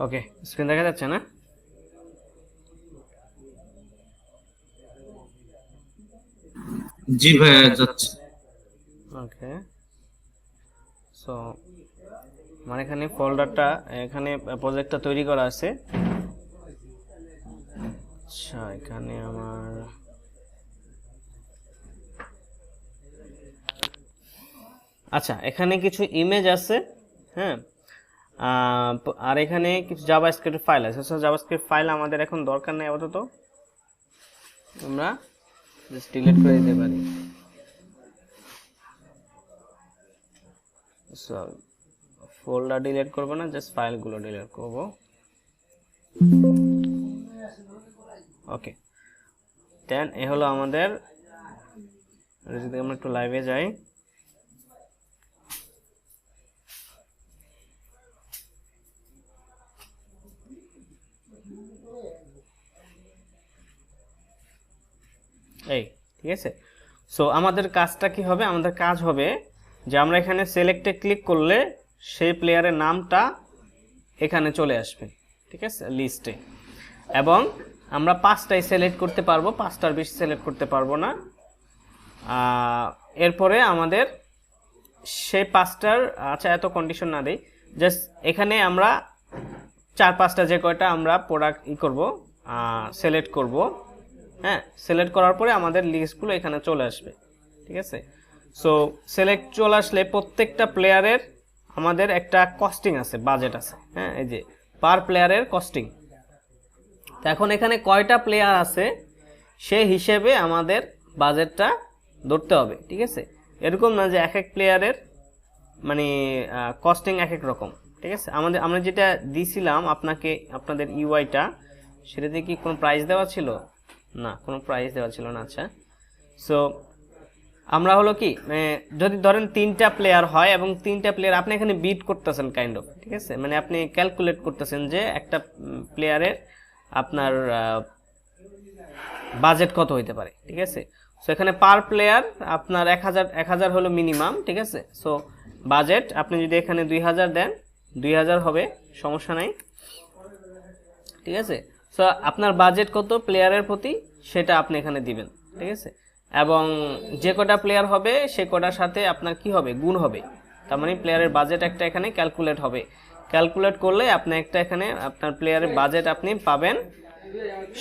ওকে, screen দেখা যাচ্ছে না? জি ভাইয়া যাচ্ছে। ওকে, সো আমার এখানে ফোল্ডারটা, এখানে প্রজেক্টটা তৈরি করা আছে। আচ্ছা, এখানে আমার আচ্ছা এখানে কিছু ইমেজ আছে। হ্যাঁ, আর এখানে কিছু জাভাস্ক্রিপ্ট ফাইল আছে। সো জাভাস্ক্রিপ্ট ফাইল আমাদের এখন দরকার নেই আপাতত, আমরা জাস্ট ডিলিট করে দিতে পারি। সো ফোল্ডার ডিলিট করব না, জাস্ট ফাইলগুলো ডিলিট করব। ওকে, দেন এ হলো আমাদের, যদি আমরা একটু লাইভে যাই, এই ঠিক আছে। সো আমাদের কাজটা কি হবে, আমাদের কাজ হবে যে আমরা এখানে সিলেক্টে ক্লিক করলে সেই প্লেয়ারের নামটা এখানে চলে আসবে, ঠিক আছে, লিস্টে। এবং আমরা 5টাই সিলেক্ট করতে পারবো, 5টার বেশি সিলেক্ট করতে পারবো না। এরপরে আমাদের সেই 5টার, আচ্ছা এত কন্ডিশন না দেই, জাস্ট এখানে আমরা 4-5টা যে কয়টা আমরা প্রোডাক্ট করব, সিলেক্ট করব। হ্যাঁ, সিলেক্ট করার পরে আমাদের লিস্টগুলো এখানে চলে আসবে, ঠিক আছে। সো সিলেক্ট চলে আসলে প্রত্যেকটা প্লেয়ারের আমাদের একটা কস্টিং আছে, বাজেট আছে। হ্যাঁ, এই যে পার প্লেয়ারের কস্টিং। তো এখন এখানে কয়টা প্লেয়ার আছে সেই হিসেবে আমাদের বাজেটটা ধরতে হবে, ঠিক আছে। এরকম না যে এক এক প্লেয়ারের মানে কস্টিং এক এক রকম, ঠিক আছে। আমরা যেটা দিয়েছিলাম আপনাকে, আপনাদের ইউআইটা, সেটাতে কি কোনো প্রাইস দেওয়া ছিল? না, কোনো প্রাইস দেওয়া ছিল না। আচ্ছা, সো আমরা হলো কি, যদি ধরেন 3টা প্লেয়ার হয় এবং 3টা প্লেয়ার আপনি এখানে বিট করতেছেন কাইন্ড অফ, ঠিক আছে, মানে আপনি ক্যালকুলেট করতেছেন যে একটা প্লেয়ারের আপনার বাজেট কত হইতে পারে, ঠিক আছে। সো এখানে পার প্লেয়ার আপনার 1000 হলো মিনিমাম, ঠিক আছে। সো বাজেট আপনি যদি এখানে 2000 দেন, 2000 হবে, সমস্যা নাই, ঠিক আছে। সো আপনার বাজেট কত প্লেয়ারের প্রতি সেটা আপনি এখানে দিবেন, ঠিক আছে। এবং যে কটা প্লেয়ার হবে সে কটার সাথে আপনার কি হবে, গুণ হবে। তার মানে প্লেয়ারের বাজেট একটা এখানে ক্যালকুলেট হবে। ক্যালকুলেট করলে আপনি একটা এখানে আপনার প্লেয়ারের বাজেট আপনি পাবেন,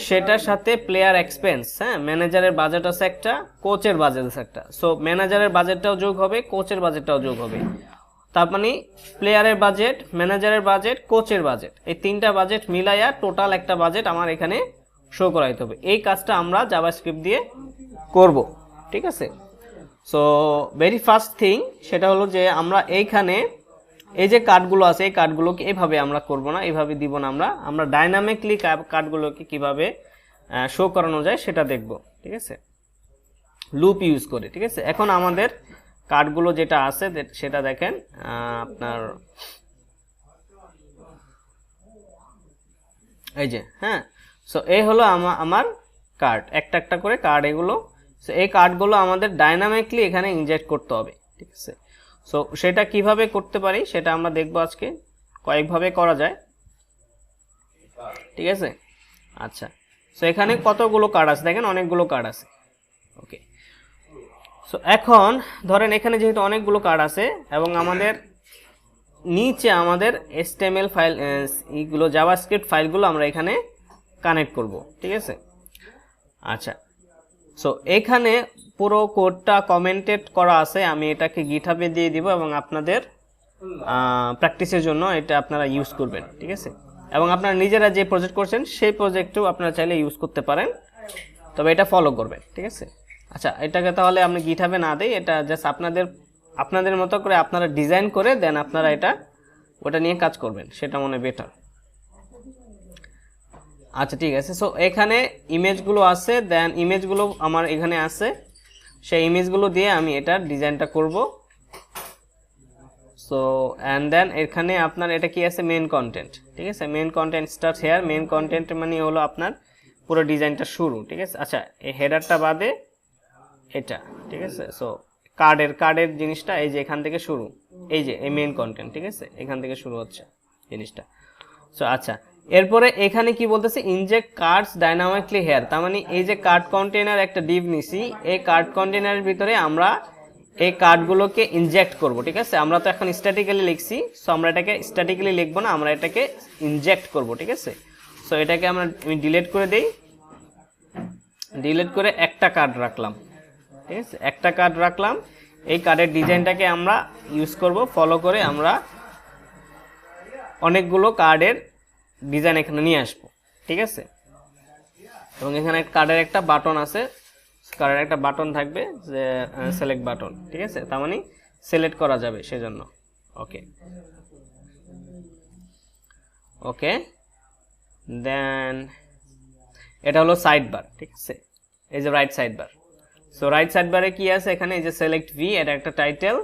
সেটার সাথে প্লেয়ার এক্সপেন্স, হ্যাঁ, ম্যানেজারের বাজেট আছে একটা, কোচের বাজেট আছে একটা। সো ম্যানেজারের বাজেটটাও যোগ হবে, কোচের বাজেটটাও যোগ হবে। তার মানে প্লেয়ারের বাজেট, ম্যানেজারের বাজেট, কোচের বাজেট, এই 3টা বাজেট মিলাইয়া টোটাল একটা বাজেট আমার এখানে শো করাইতে হবে। এই কাজটা আমরা জাভাস্ক্রিপ্ট দিয়ে করব, ঠিক আছে। সো ভেরি ফার্স্ট থিং সেটা হলো যে আমরা এইখানে এই যে কার্ডগুলো আছে, এই কার্ডগুলোকে এইভাবে আমরা করব না, এইভাবে দিব না, আমরা ডাইনামিকলি কার্ডগুলোকে কিভাবে শো করানো যায় সেটা দেখব, ঠিক আছে, লুপ ইউজ করে, ঠিক আছে। এখন আমাদের কার্ডগুলো যেটা আছে সেটা দেখেন, আপনার এই যে, হ্যাঁ। সো এই হলো আমার কার্ড, একটা একটা করে কার্ড এগুলো। সো এই কার্ডগুলো আমাদের ডাইনামিকলি এখানে ইনজেক্ট করতে হবে, ঠিক আছে। সো সেটা কিভাবে করতে পারি সেটা আমরা দেখবো আজকে, কয়েকভাবে করা যায়, ঠিক আছে। আচ্ছা, সো এখানে কতগুলো কার্ড আছে দেখেন, অনেকগুলো কার্ড আছে। ওকে, সো এখন ধরেন এখানে যেহেতু অনেকগুলো কার্ড আছে এবং আমাদের নিচে আমাদের HTML ফাইল, এইগুলো জাভাস্ক্রিপ্ট ফাইলগুলো আমরা এখানে কানেক্ট করব, ঠিক আছে। আচ্ছা, সো এখানে পুরো কোডটা কমেন্টেড করা আছে, আমি এটাকে গিটহাবে দিয়ে দিব এবং আপনাদের প্র্যাকটিসের জন্য এটা আপনারা ইউজ করবেন, ঠিক আছে। এবং আপনারা নিজেরা যে প্রজেক্ট করছেন সেই প্রজেক্টেও আপনারা চাইলে ইউজ করতে পারেন, তবে এটা ফলো করবেন, ঠিক আছে। আচ্ছা, এটাকে তাহলে আমি গিটহাবে না দেই, এটা জাস্ট আপনাদের মতো করে আপনারা ডিজাইন করে দেন, আপনারা ওটা নিয়ে কাজ করবেন, সেটা মনে বেটার। আচ্ছা, ঠিক আছে। সো এখানে ইমেজগুলো আছে, দেন ইমেজগুলো আমার এখানে আছে, সেই ইমেজগুলো দিয়ে আমি এটার ডিজাইনটা করব। সো অ্যান্ড দেন এখানে আপনার এটা কি আছে, মেইন কন্টেন্ট, ঠিক আছে। Main content start here, main content মানে হলো আপনার পুরো ডিজাইনটা শুরু, ঠিক আছে। আচ্ছা, এই হেডারটা বাদে এটা, ঠিক আছে। সো কার্ডের জিনিসটা এই যে এখান থেকে শুরু, এই যে এই মেইন কন্টেন্ট, ঠিক আছে, এখান থেকে শুরু হচ্ছে জিনিসটা। সো আচ্ছা, এরপরে এখানে কি বলতেছে, ইনজেক্ট কার্ডস ডাইনামিকলি হেয়ার। তার মানে এই যে কার্ড কন্টেনার একটা ডিভ নিছি, এই কার্ড কন্টেনারের ভিতরে আমরা এই কার্ডগুলোকে ইনজেক্ট করব। ঠিক আছে, আমরা তো এখন স্ট্যাটিক্যালি লিখছি, সো আমরা এটাকে স্ট্যাটিক্যালি লিখবো না, আমরা এটাকে ইনজেক্ট করব। ঠিক আছে, সো এটাকে আমি ডিলিট করে দেই, ডিলিট করে একটা কার্ড রাখলাম। ঠিক আছে, একটা কার্ড রাখলাম। এই কার্ডের ডিজাইনটাকে আমরা ইউজ করব, ফলো করে আমরা অনেকগুলো কার্ডের ডিজাইন এখানে নিয়ে আসবো। ঠিক আছে, এবং এখানে কার্ডের একটা বাটন আছে, কার্ডের একটা বাটন থাকবে যে সিলেক্ট বাটন। ঠিক আছে, তার মানে সিলেক্ট করা যাবে সেজন্য। ওকে ওকে, দেন এটা হলো সাইড বার। ঠিক আছে, এই যে right side bar. So right side বারে কি আছে, এখানে এই যে সিলেক্ট ভি, এটা একটা টাইটেল।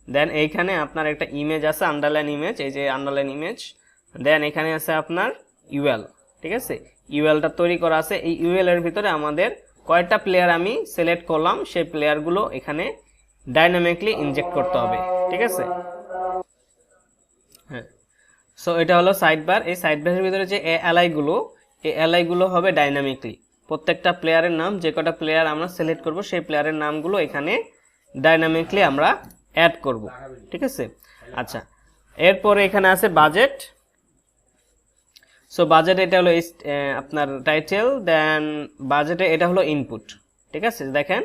দেন এইখানে আপনার একটা ইমেজ আছে, আন্ডারলাইন ইমেজ, এই যে আন্ডারলাইন ইমেজ। দেন এখানে আছে আপনার ইউএল। ঠিক আছে, ইউএলটা তৈরি করা আছে। এই ইউএল এর ভিতরে আমাদের কয়টা প্লেয়ার আমি সিলেক্ট করলাম, সেই প্লেয়ারগুলো এখানে ডাইনামিকলি ইনজেক্ট করতে হবে। ঠিক আছে, হ্যাঁ। সো এটা হলো সাইড বার। এই সাইড বারের ভিতরে যে এলআইগুলো, এই এলআইগুলো হবে ডাইনামিকলি। প্রত্যেকটা প্লেয়ারের নাম, যে কটা প্লেয়ার আমরা সিলেক্ট করব সেই প্লেয়ারের নামগুলো এখানে ডাইনামিকলি আমরা অ্যাড করব। ঠিক আছে, আচ্ছা, এরপরে এখানে আছে বাজেট। সো বাজেট এটা হলো আপনার টাইটেল। দেন বাজেটে এটা হলো ইনপুট। ঠিক আছে, দেখেন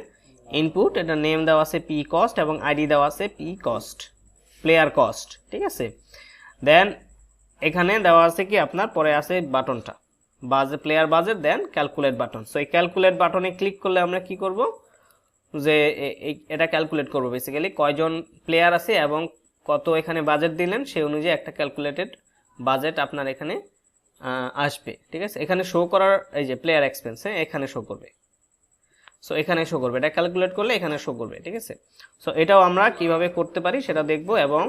ইনপুট, এটা নেম দেওয়া আছে পি কস্ট এবং আইডি দেওয়া আছে পি কস্ট, প্লেয়ার কস্ট। ঠিক আছে, দেন এখানে দেওয়া আছে কি আপনার, পরে আছে বাটনটা বাজেট, প্লেয়ার বাজেট, দেন ক্যালকুলেট বাটন। সো এই ক্যালকুলেট বাটনে ক্লিক করলে আমরা কি করব, যে এটা ক্যালকুলেট করব বেসিক্যালি কয়জন প্লেয়ার আছে এবং কত এখানে বাজেট দিলেন, সেই অনুযায়ী একটা ক্যালকুলেটেড বাজেট আপনার এখানে আসবে। ঠিক আছে, এখানে শো করার এই যে প্লেয়ার এক্সপেন্স, এখানে শো করবে। সো এখানে শো করবে, এটা ক্যালকুলেট করলে এখানে শো করবে। ঠিক আছে, সো এটাও আমরা কিভাবে করতে পারি সেটা দেখব। এবং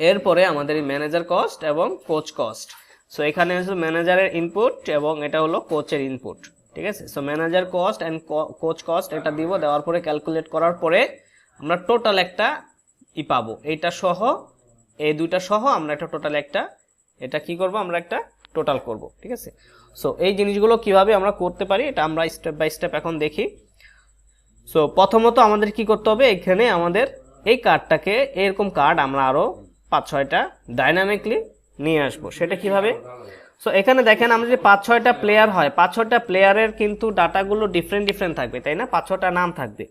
এরপরে আমাদের ম্যানেজার কস্ট এবং কোচ কস্ট। সো এখানে হচ্ছে ম্যানেজারের ইনপুট এবং এটা হলো কোচের ইনপুট। ঠিক আছে, so manager cost and coach cost এটা দিব, দেওয়ার পরে ক্যালকুলেট করার পরে আমরা টোটাল একটা পাবো, এইটা সহ এই দুইটা সহ আমরা একটা টোটাল একটা, এটা কি করব, আমরা একটা টোটাল করব। ঠিক আছে, সো এই জিনিসগুলো কিভাবে আমরা করতে পারি এটা আমরা স্টেপ বাই স্টেপ এখন দেখি। সো প্রথমত আমাদের কি করতে হবে, এখানে আমাদের এই কার্ডটাকে, এরকম কার্ড আমরা আরো 5-6টা ডাইনামিকলি নিয়ে আসবো। সেটা কিভাবে, সো এখানে দেখেন আমরা যে 5-6টা প্লেয়ার হয়, 5-6টা প্লেয়ারের কিন্তু ডাটাগুলো ডিফারেন্ট থাকবে, তাই না, 5-6টা নাম থাকবে।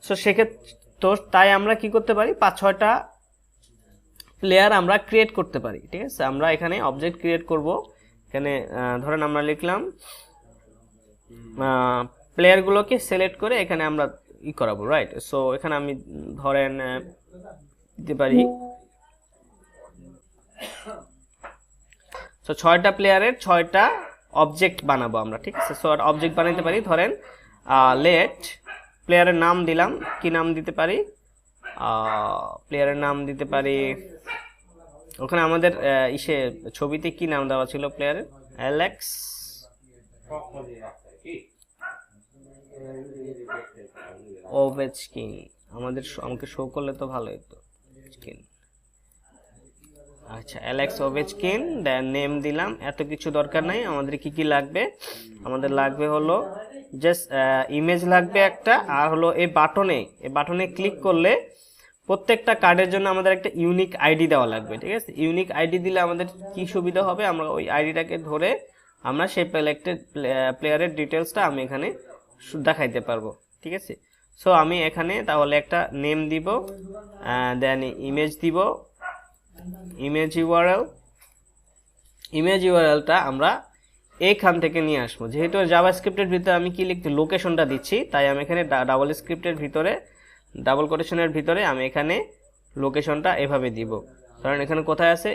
সো সেক্ষেত্রে তো তাই আমরা কি করতে পারি, 5-6টা প্লেয়ার আমরা ক্রিয়েট করতে পারি। ঠিক আছে, আমরা এখানে অবজেক্ট ক্রিয়েট করব। এখানে ধরেন আমরা লিখলাম প্লেয়ারগুলোকে সিলেক্ট করে এখানে আমরা করাবো, রাইট। সো এখানে আমি ধরেন দিতে পারি, সো 6টা প্লেয়ারের 6টা অবজেক্ট বানাবো আমরা। ঠিক আছে, সো অবজেক্ট বানাইতে পারি, ধরেন লেট প্লেয়ারের নাম দিলাম, কি নাম দিতে পারি, প্লেয়ারের নাম দিতে পারি, ওখানে আমাদের ইসে ছবিতে কি নাম দেওয়া ছিল প্লেয়ারের, অ্যালেক্স ওভেচকিন। আমাকে শো করলে তো ভালো হতো। আচ্ছা, অ্যালেক্স ওভেচকিন, দেন নেম দিলাম। এত কিছু দরকার নাই, আমাদের কি কি লাগবে, আমাদের লাগবে হলো জাস্ট ইমেজ লাগবে একটা, আর হলো এই বাটনে ক্লিক করলে প্রত্যেকটা কার্ডের জন্য আমাদের একটা ইউনিক আইডি দেওয়া লাগবে। ঠিক আছে, ইউনিক আইডি দিলে আমাদের কি সুবিধা হবে, আমরা ওই আইডিটাকে ধরে আমরা সেই সিলেক্টেড প্লেয়ারের ডিটেলসটা আমি এখানে দেখাইতে পারবো। ঠিক আছে, সো আমি এখানে তাহলে একটা নেম দিব, দেন ইমেজ দিব, ইমেজ ইউআরএলটা আমরা এইখান থেকে নিয়ে আসবো। যেহেতু জাভাস্ক্রিপ্টের ভিতরে আমি কি লিখতে লোকেশনটা দিচ্ছি, তাই আমি এখানে ডাবল স্ক্রিপ্টের ভিতরে, ডাবল কোটেশনের ভিতরে আমি এখানে লোকেশনটা এভাবে দিব। কারণ এখানে কোথায় আছে,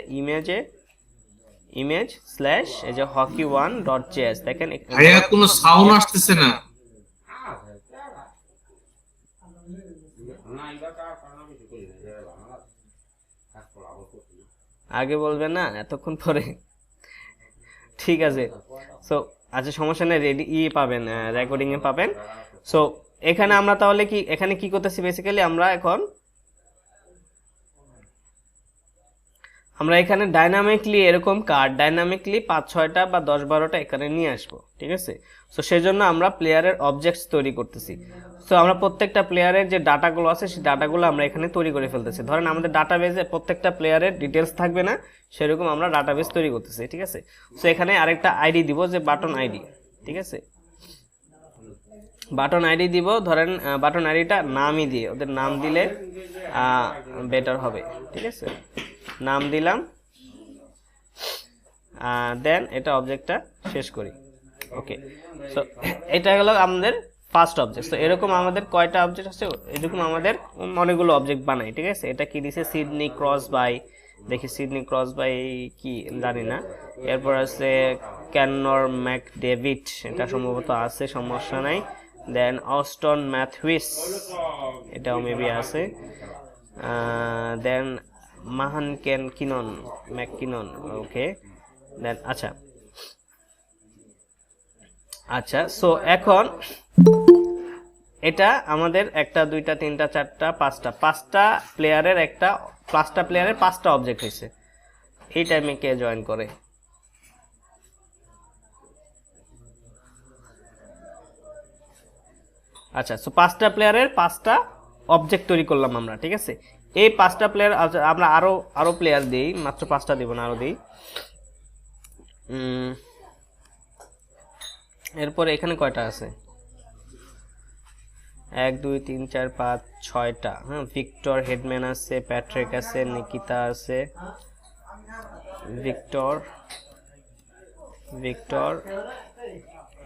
ইমেজ স্ল্যাশ এই যে hockey1.js, দেখেন ভাইয়া কোনো সাউন্ড আসতেছে না। আগে বলবেন না, এতক্ষণ পরে। ঠিক আছে, সো আচ্ছা সমস্যা নেই, রেডি পাবেন, রেকর্ডিং এ পাবেন। সো এখানে আমরা তাহলে কি এখানে কি করতেছি, বেসিক্যালি আমরা এখন আমরা এখানে ডাইনামিকলি এরকম কার্ড ডাইনামিকলি 5-6টা বা 10-12টা এখানে নিয়ে আসবো, ঠিক আছে। সো সেই জন্য আমরা প্লেয়ারের অবজেক্টস তৈরি করতেছি। সো আমরা প্রত্যেকটা প্লেয়ারের যে ডাটাগুলো আছে সেই ডাটাগুলো আমরা এখানে তৈরি করে ফেলতেছি। ধরেন আমাদের ডাটাবেজে প্রত্যেকটা প্লেয়ারের ডিটেলস থাকবে না, সেরকম আমরা ডাটাবেজ তৈরি করতেছি, ঠিক আছে। সো এখানে আরেকটা আইডি দিব, যে বাটন আইডি, ঠিক আছে। বাটন আইডি দিব, ধরেন বাটন আইডিটা নামই দিয়ে, ওদের নাম দিলে বেটার হবে, ঠিক আছে। নাম দিলাম, দেন এটা অবজেক্টটা শেষ করি। ওকে, সো এটা হলো আমাদের ফার্স্ট অবজেক্ট। তো এরকম আমাদের কয়টা অবজেক্ট আছে, এরকম আমাদের অনেকগুলো অবজেক্ট বানাই, ঠিক আছে। এটা কি দিছে, সিডনি ক্রস বাই, দেখি সিডনি ক্রস বাই কি জানি না। এরপর আছে ক্যানর ম্যাকডেভিড, এটা সম্ভবত আছে, সমস্যা নাই। দেন অস্টন ম্যাথুইস, এটাও মেবি আছে। দেন মাহান কিনন ম্যাককিনন, ওকে। দেন আচ্ছা সো এখন এটা আমাদের 1 2 3 4 5টা প্লেয়ারের 5টা অবজেক্ট হয়েছে। এই টাইমে কে জয়েন করে? আচ্ছা, সো 5টা প্লেয়ারের 5টা অবজেক্ট তৈরি করলাম আমরা, ঠিক আছে। এই 5টা প্লেয়ার আমরা আরো প্লেয়ার দিই, মাত্র 5টা দিব না, আরো দিই। এরপরে এখানে কয়টা আছে? 1 2 3 4 5 6টা। হ্যাঁ, ভিক্টর হেডম্যান আছে, প্যাট্রিক আছে, নিকিতা আছে, ভিক্টর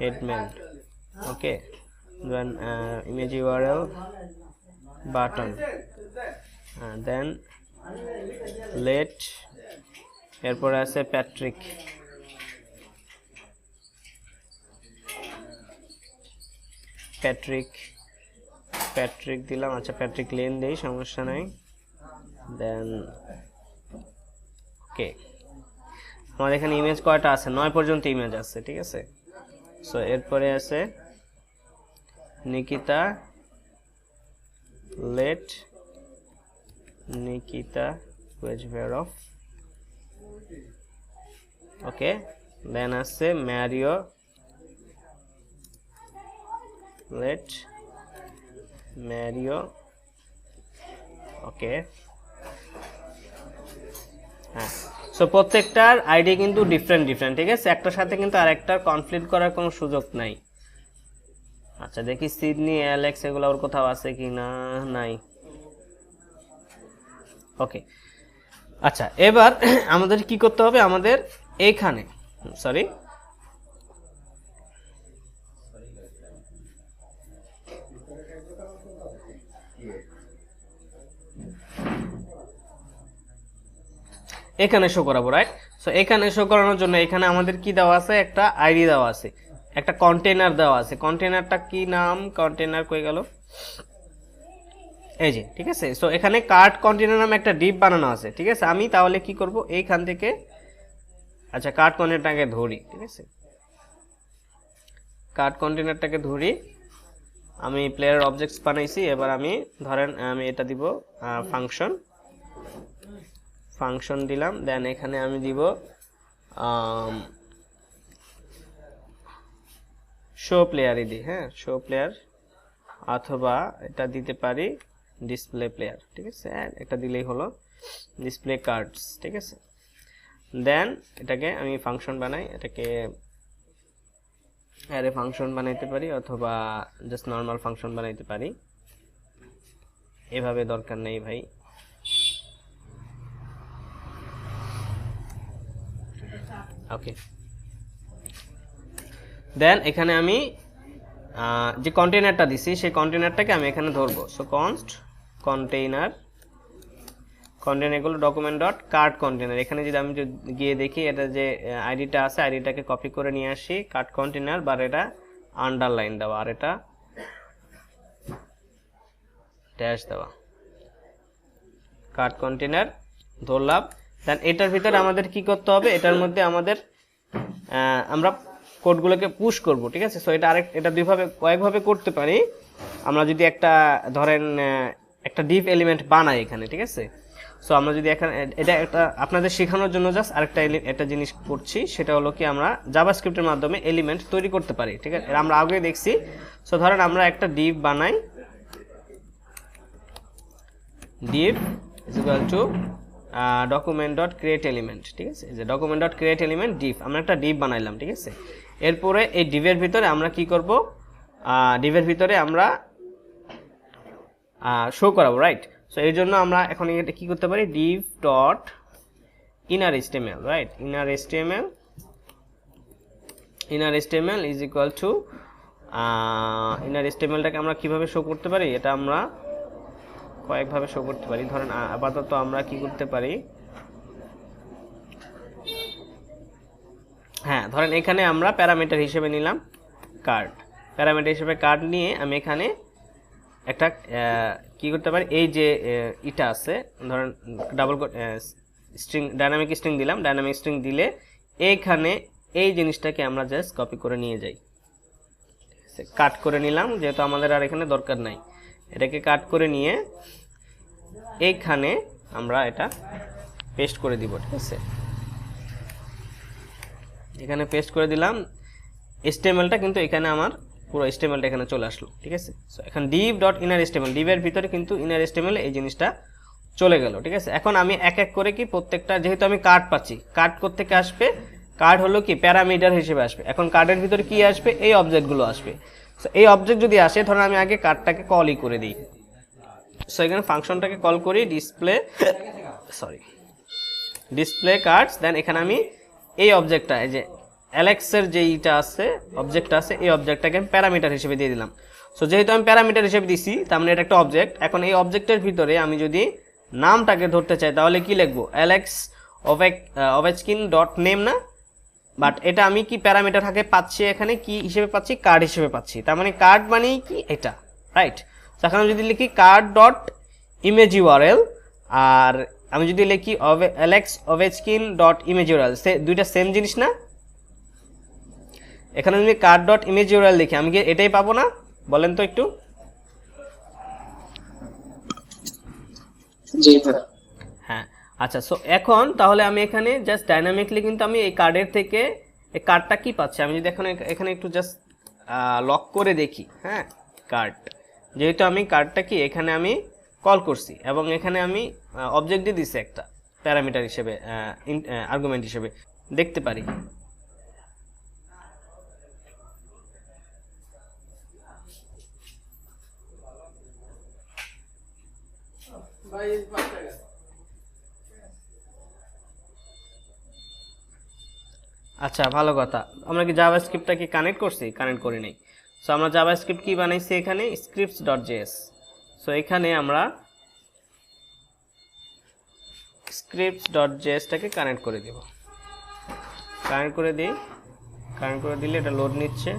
হেডম্যান, ওকে। দেন image URL button, then let, এরপরে আছে প্যাট্রিক, দিলাম। আচ্ছা, প্যাট্রিক লেন দেই, সমস্যা নাই। দেন ওকে, আমাদের এখানে ইমেজ কয়টা আছে? 9 পর্যন্ত ইমেজ আছে, ঠিক আছে। সো এরপরে আছে নিকিতা, লেট নিকিতা কুয়েজভেরভ, ওকে। দেন আছে ম্যারিও, লেট ম্যারিও, ওকে। হ্যাঁ, সো প্রত্যেকটার আইডি কিন্তু ডিফারেন্ট, ঠিক আছে। একটার সাথে কিন্তু আরেকটার কনফ্লিক্ট করার কোনো সুযোগ নাই। আচ্ছা, দেখি সিডনি, অ্যালেক্স এগুলো ওর কোথাও আছে কি না, নাই, ওকে। আচ্ছা, এবার আমাদের কি করতে হবে? আমাদের এইখানে সরি এখানে শো করাবো, রাইট। সো এখানে শো করানোর জন্য এখানে আমাদের কি দেওয়া আছে? একটা আইডি দেওয়া আছে, একটা কন্টেনার দেওয়া আছে। কন্টেনারটা কি নাম? কন্টেনার কই গেল? এই যে, ঠিক আছে। সো এখানে কার্ড কন্টেনার নামে একটা ডিপ বানানো আছে, ঠিক আছে। আমি তাহলে কি করব? এইখান থেকে, আচ্ছা, কার্ড কন্টেনারটাকে ধরি, ঠিক আছে। কার্ড কন্টেনারটাকে ধরি, আমি প্লেয়ার অবজেক্টস বানাইছি। এবার আমি ধরেন আমি এটা দিব ফাংশন দিলাম। দেন এখানে আমি দিব শো প্লেয়ারই দিই, হ্যাঁ, শো প্লেয়ার, অথবা এটা দিতে পারি ডিসপ্লে প্লেয়ার, ঠিক আছে। এটা দিলেই হলো ডিসপ্লে কার্ডস, ঠিক আছে। দেন এটাকে আমি ফাংশন বানাই, এটাকে অ্যারে ফাংশন বানাইতে পারি, অথবা জাস্ট নর্মাল ফাংশন বানাইতে পারি। এভাবে দরকার নেই ভাই। ওকে, দেন এখানে আমি যে কন্টেনারটা দিছি সেই কন্টেনারটাকে আমি এখানে ধরবো। সো কনস্ট কন্টেনারগুলো ডকুমেন্ট ডট কার্ড কন্টেনার। এখানে যদি আমি গিয়ে দেখি, এটা যে আইডিটা আছে, আইডিটাকে কপি করে নিয়ে আসি, কার্ড কন্টেনার, বা এটা আন্ডারলাইন দেওয়া, আর এটা ড্যাশ দেওয়া, কার্ড কন্টেনার ধরলাম। দেন এটার ভিতরে আমাদের কি করতে হবে? এটার মধ্যে আমাদের আমরা কোডগুলোকে পুশ করব, ঠিক আছে। সো এটা কয়েকভাবে করতে পারি। আমরা যদি একটা ধরেন একটা ডিপ এলিমেন্ট বানাই এখানে, ঠিক আছে। সো আমরা যদি এখানে এটা একটা আপনাদের শেখানোর জন্য জাস্ট আরেকটা একটা জিনিস করছি, সেটা হলো কি আমরা জাভাস্ক্রিপ্টের মাধ্যমে এলিমেন্ট তৈরি করতে পারি, ঠিক আছে? আমরা আগে দেখছি। সো ধরেন আমরা একটা ডিভ বানাই, div is equal to document.createElement, ঠিক আছে? এই যে document.createElement div, আমরা একটা div বানাইলাম, ঠিক আছে? এরপরে এই ডিভের ভিতরে আমরা কি করব, ডিভের ভিতরে আমরা শো করাবো, রাইট? সো এর জন্য আমরা এখন এটা কি করতে পারি, div dot inner html, right? inner html is equal to inner htmlটাকে আমরা কিভাবে শো করতে পারি, এটা আমরা কয়েকভাবে শো করতে পারি। ধরেন আপাতত আমরা কি করতে পারি, হ্যাঁ ধরেন এখানে আমরা প্যারামিটার হিসেবে নিলাম কার্ড, প্যারামিটার হিসেবে কার্ড নিয়ে আমি এখানে একটা কি করতে পারি, এই যে এটা আছে ধরেন ডাবল স্ট্রিং, ডাইনামিক স্ট্রিং দিলাম, ডাইনামিক স্ট্রিং দিলে এইখানে এই জিনিসটাকে আমরা জাস্ট কপি করে নিয়ে যাই, কাট করে নিলাম, যেহেতু আমাদের আর এখানে দরকার নাই, এটাকে কাট করে নিয়ে এইখানে আমরা এটা পেস্ট করে দিব, ঠিক আছে? এখানে পেস্ট করে দিলাম, HTML-টা কিন্তু এখানে আমার পুরো HTML-টা এখানে চলে আসলো, ঠিক আছে? সো এখন div.innerHTML, ডিভের ভিতরে কিন্তু innerHTML এই জিনিসটা চলে গেল, ঠিক আছে? এখন আমি এক এক করে কি প্রত্যেকটা, যেহেতু আমি কার্ড পাচ্ছি, কার্ড কোত্থেকে আসবে, কার্ড হলো কি প্যারামিটার হিসেবে আসবে। এখন কার্ডের ভিতরে কি আসবে, এই অবজেক্টগুলো আসবে। সো এই অবজেক্ট যদি আসে, ধরুন আমি আগে কার্ডটাকে কলই করে দিই। সো এখানে ফাংশনটাকে কল করি, ডিসপ্লে কার্ডস, দেন এখানে আমি এই অবজেক্টটা, এই যে অ্যালেক্সের যেইটা আছে অবজেক্টটা আছে, এই অবজেক্টটাকে আমি প্যারামিটার হিসেবে দিয়ে দিলাম। সো যেহেতু আমি প্যারামিটার হিসেবে দিছি, তার মানে এটা একটা অবজেক্ট। এখন এই অবজেক্টের ভিতরে আমি যদি নামটাকে ধরতে চাই, তাহলে কি লিখবো, অ্যালেক্স ওভেচকিন ডট নেম না, বাট এটা আমি কি প্যারামিটার থাকে পাচ্ছি, এখানে কি হিসেবে পাচ্ছি, কার্ড হিসেবে পাচ্ছি, তার মানে কার্ড মানেই কি এটা, রাইট? সেখানে যদি লিখি কার্ড ডট ইমেজ ইউআরএল, আর আমি যদি লিখি Alex Ovechkin dot image URL, সে দুইটা সেম জিনিস না? এখানে যদি কার্ড ডট ইমেজ ইউআরএল লিখি, আমি কি এটাই পাবো না, বলেন তো একটু? জি হ্যাঁ, আচ্ছা। সো এখন তাহলে আমি এখানে জাস্ট ডাইনামিকলি কিন্তু আমি এই কার্ডের থেকে এই কার্ডটা কি পাচ্ছি, আমি যদি এখানে একটু জাস্ট লক করে দেখি, হ্যাঁ কার্ড, যেহেতু আমি কার্ডটা কি এখানে আমি কল করছি এবং এখানে আমি অবজেক্ট দিয়ে দিছি একটা প্যারামিটার হিসেবে, আর্গুমেন্ট হিসেবে দেখতে পারি। আচ্ছা, ভালো কথা। আমরা কি জাভাস্ক্রিপ্টটা কি কানেক্ট করছি? কানেক্ট করি নাই। সো আমরা জাভাস্ক্রিপ্ট কি বানাইছি এখানে, scripts.js। সো এখানে আমরা scripts.js-টাকে কানেক্ট করে দেব, কানেক্ট করে দিই। কানেক্ট করে দিলে এটা লোড নিচ্ছে।